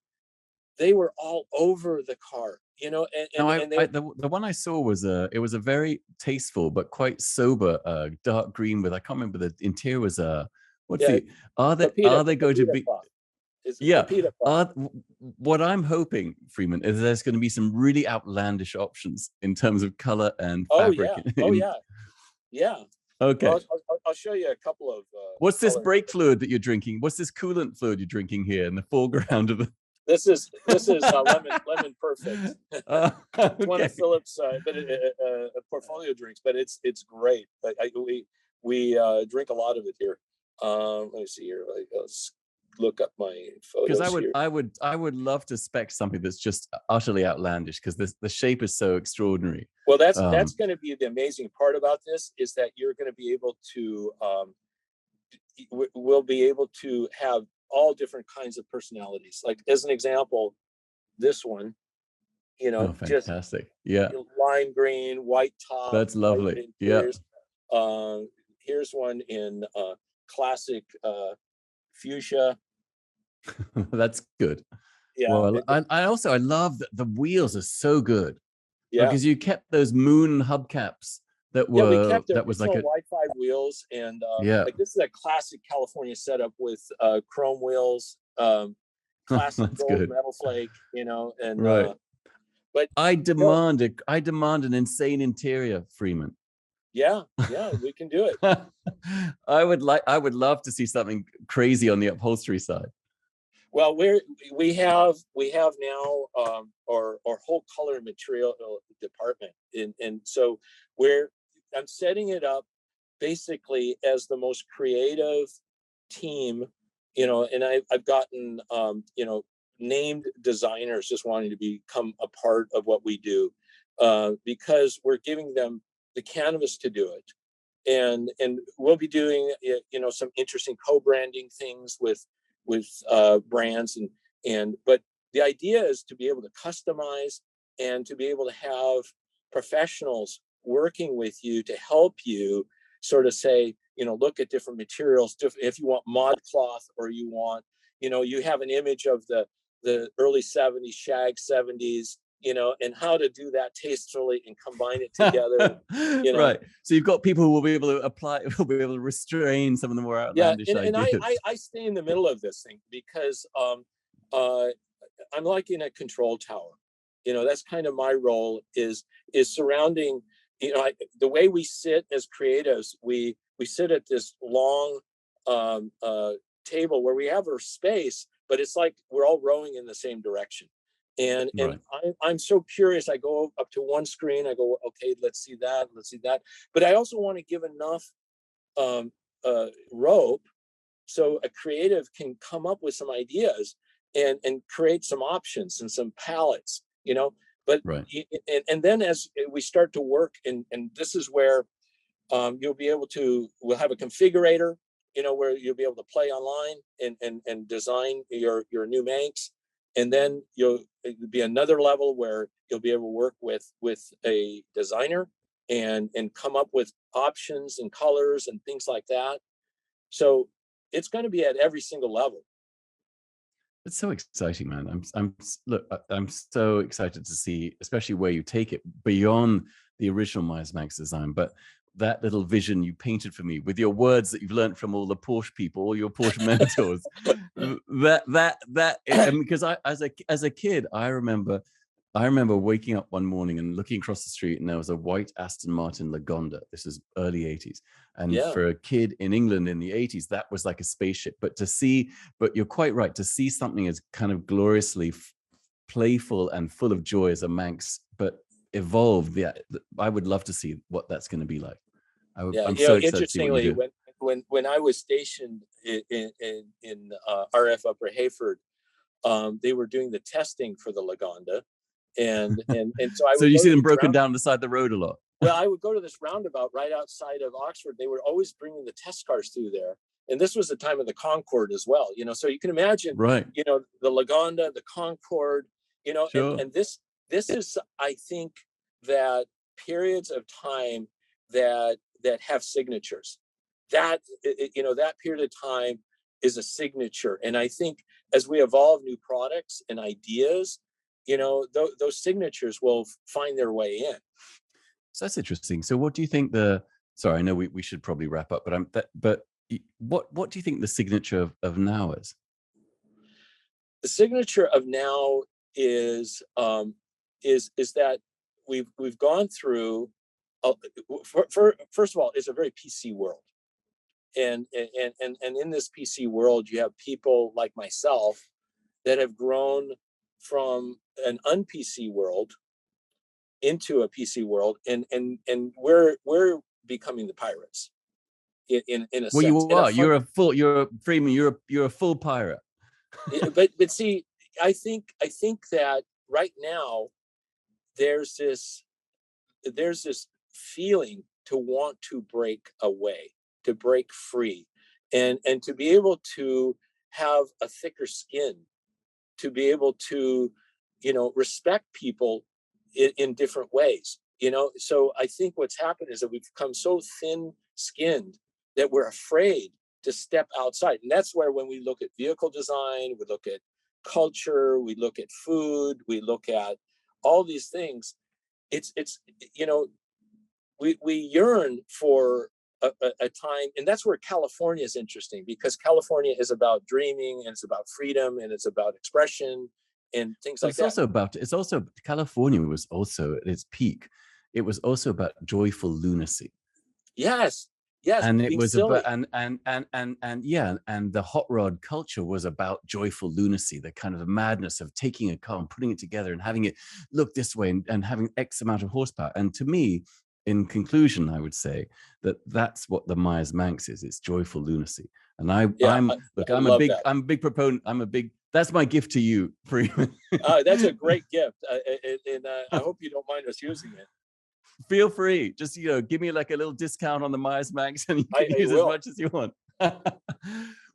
they were all over the car, the one I saw was it was a very tasteful but quite sober dark green with, I can't remember, the interior was are they going to be what I'm hoping, Freeman, is there's going to be some really outlandish options in terms of color and fabric. Yeah. Okay. Well, I'll show you a couple of. What's this brake fluid that you're drinking? What's this coolant fluid you're drinking here in the foreground of the? This is lemon perfect. It's one of Philip's portfolio drinks, but it's great. But we drink a lot of it here. Let me see here. Let's look up my photos. Because I would love to spec something that's just utterly outlandish, because the shape is so extraordinary. Well, that's going to be the amazing part about this, is that you're going to be able to we'll be able to have all different kinds of personalities. Like, as an example, this one, fantastic. Just lime green, white top. That's lovely. Yeah. Here's one in classic fuchsia. That's good. Yeah. Well, I love that the wheels are so good. Yeah. Because you kept those moon hubcaps that were, we kept that was like a Wi-Fi wheels, and like, this is a classic California setup with chrome wheels, classic gold metal flake, and right. But I demand an insane interior, Freeman. Yeah, we can do it. I would love to see something crazy on the upholstery side. Well, we have now our whole color material department, and so I'm setting it up basically as the most creative team, and I've gotten named designers just wanting to become a part of what we do, because we're giving them the canvas to do it, and we'll be doing some interesting co-branding things with brands, but the idea is to be able to customize and to be able to have professionals working with you to help you sort of say, look at different materials. If you want mod cloth, or you want, you have an image of the early 70s, shag 70s, and how to do that tastefully and combine it together. Right. So you've got people who will be able to apply, will be able to restrain some of the more outlandish ideas. And I stay in the middle of this thing, because I'm like in a control tower. That's kind of my role, is surrounding, the way we sit as creatives, we sit at this long table where we have our space, but it's like we're all rowing in the same direction. And I'm so curious. I go up to one screen. I go, okay, let's see that. But I also want to give enough rope so a creative can come up with some ideas and create some options and some palettes. But and then as we start to work, and this is where we'll have a configurator, where you'll be able to play online and design your new Manx. and then it'll be another level where you'll be able to work with a designer and come up with options and colors and things like that. So it's going to be at every single level. It's so exciting, man. I'm so excited to see, especially where you take it beyond the original Meyers Manx design, but that little vision you painted for me with your words that you've learned from all the Porsche people, all your Porsche mentors. And because as a kid, I remember waking up one morning and looking across the street, and there was a white Aston Martin Lagonda. This is early 80s. And Yeah. for a kid in England in the 80s, that was like a spaceship. But you're quite right, to see something as kind of gloriously playful and full of joy as a Manx, but evolved. Yeah, I would love to see what that's going to be like. I'm so excited to see what you do. When I was stationed in RF Upper Hayford, they were doing the testing for the Lagonda. And so I would so you see them broken down the side of the road a lot. Well, I would go to this roundabout right outside of Oxford. They were always bringing the test cars through there. And this was the time of the Concorde as well, so you can imagine, right, the Lagonda, the Concorde, sure. and this is, I think, that periods of time that have signatures, that period of time is a signature. And I think as we evolve new products and ideas, those signatures will find their way in. So that's interesting. So what do you think sorry, I know we should probably wrap up, but what do you think the signature of now is? The signature of now is that we've gone through, first of all, it's a very PC world. And in this PC world, you have people like myself that have grown from an un-PC world into a PC world, and we're becoming the pirates in a well, sense. You are. You're a Freeman. You're a full pirate. but see, I think that right now there's this feeling to want to break away, to break free, and to be able to have a thicker skin, to be able to respect people in different ways. So I think what's happened is that we've become so thin-skinned that we're afraid to step outside. And that's where, when we look at vehicle design, we look at culture, we look at food, we look at all these things, it's we yearn for a time. And that's where California is interesting, because California is about dreaming, and it's about freedom, and it's about expression and things like that. It's also California was also at its peak. It was also about joyful lunacy. Yes. And it was silly. And the hot rod culture was about joyful lunacy, the kind of madness of taking a car and putting it together and having it look this way and having X amount of horsepower. And to me, in conclusion, I would say that's what the Meyers Manx is. It's joyful lunacy. And I'm a big proponent. That's my gift to you, Freeman. That's a great gift. And I hope you don't mind us using it. Feel free. Just, give me like a little discount on the Meyers Manx, and you can use as much as you want.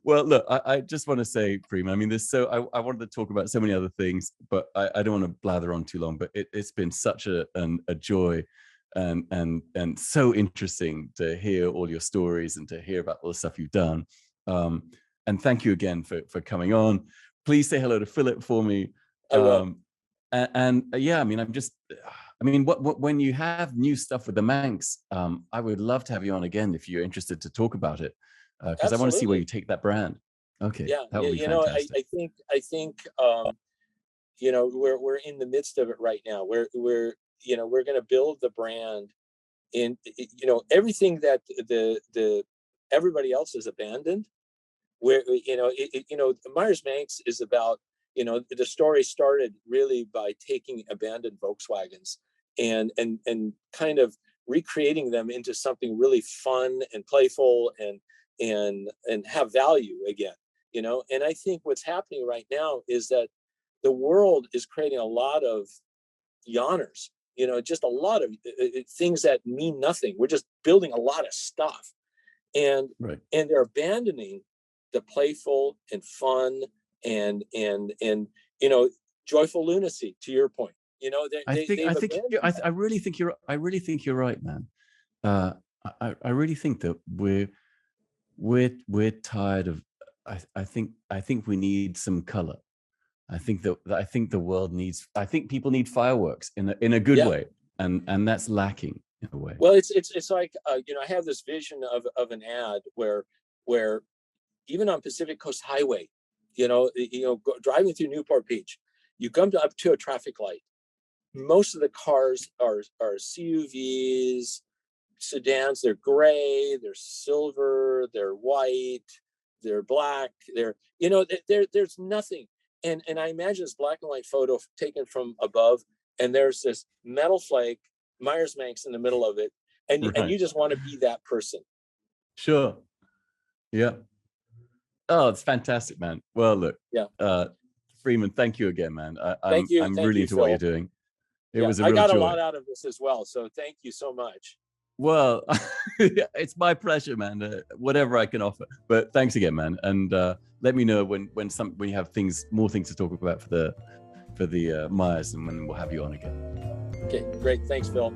Well, look, I just want to say, Freeman, I mean, I wanted to talk about so many other things, but I don't want to blather on too long, but it's been such a joy and so interesting to hear all your stories and to hear about all the stuff you've done. And thank you again for coming on. Please say hello to Philip for me. I will. Yeah, I mean, when you have new stuff with the Manx, I would love to have you on again if you're interested to talk about it, because I want to see where you take that brand. Okay. Yeah, that would be fantastic. I think we're in the midst of it right now. We're going to build the brand in everything that everybody else has abandoned. Where Meyers Manx is about, the story started really by taking abandoned Volkswagens and kind of recreating them into something really fun and playful and have value again. And I think what's happening right now is that the world is creating a lot of yawners, just a lot of things that mean nothing. We're just building a lot of stuff, and they're abandoning the playful and fun and you know, joyful lunacy, to your point. You know, I really think you're right, man. I really think that we're tired of. I think we need some color. I think the world needs. I think people need fireworks in a good way, and that's lacking in a way. Well, it's like you know, I have this vision of an ad where even on Pacific Coast Highway, you know, driving through Newport Beach, you come up to a traffic light. Most of the cars are CUVs, sedans. They're gray, they're silver, they're white, they're black. There's nothing. And I imagine this black and white photo taken from above, and there's this metal flake, Meyers Manx in the middle of it, and you just want to be that person. Sure. Yeah. Oh, it's fantastic, man. Well, look. Yeah. Freeman, thank you again, man. Thank you. I'm really into what you're doing. It was a real joy. I got a lot out of this as well, so thank you so much. Well, it's my pleasure, man. Whatever I can offer. But thanks again, man. And let me know when you have more things to talk about for the Meyers, and when we'll have you on again. Okay, great. Thanks, Phil.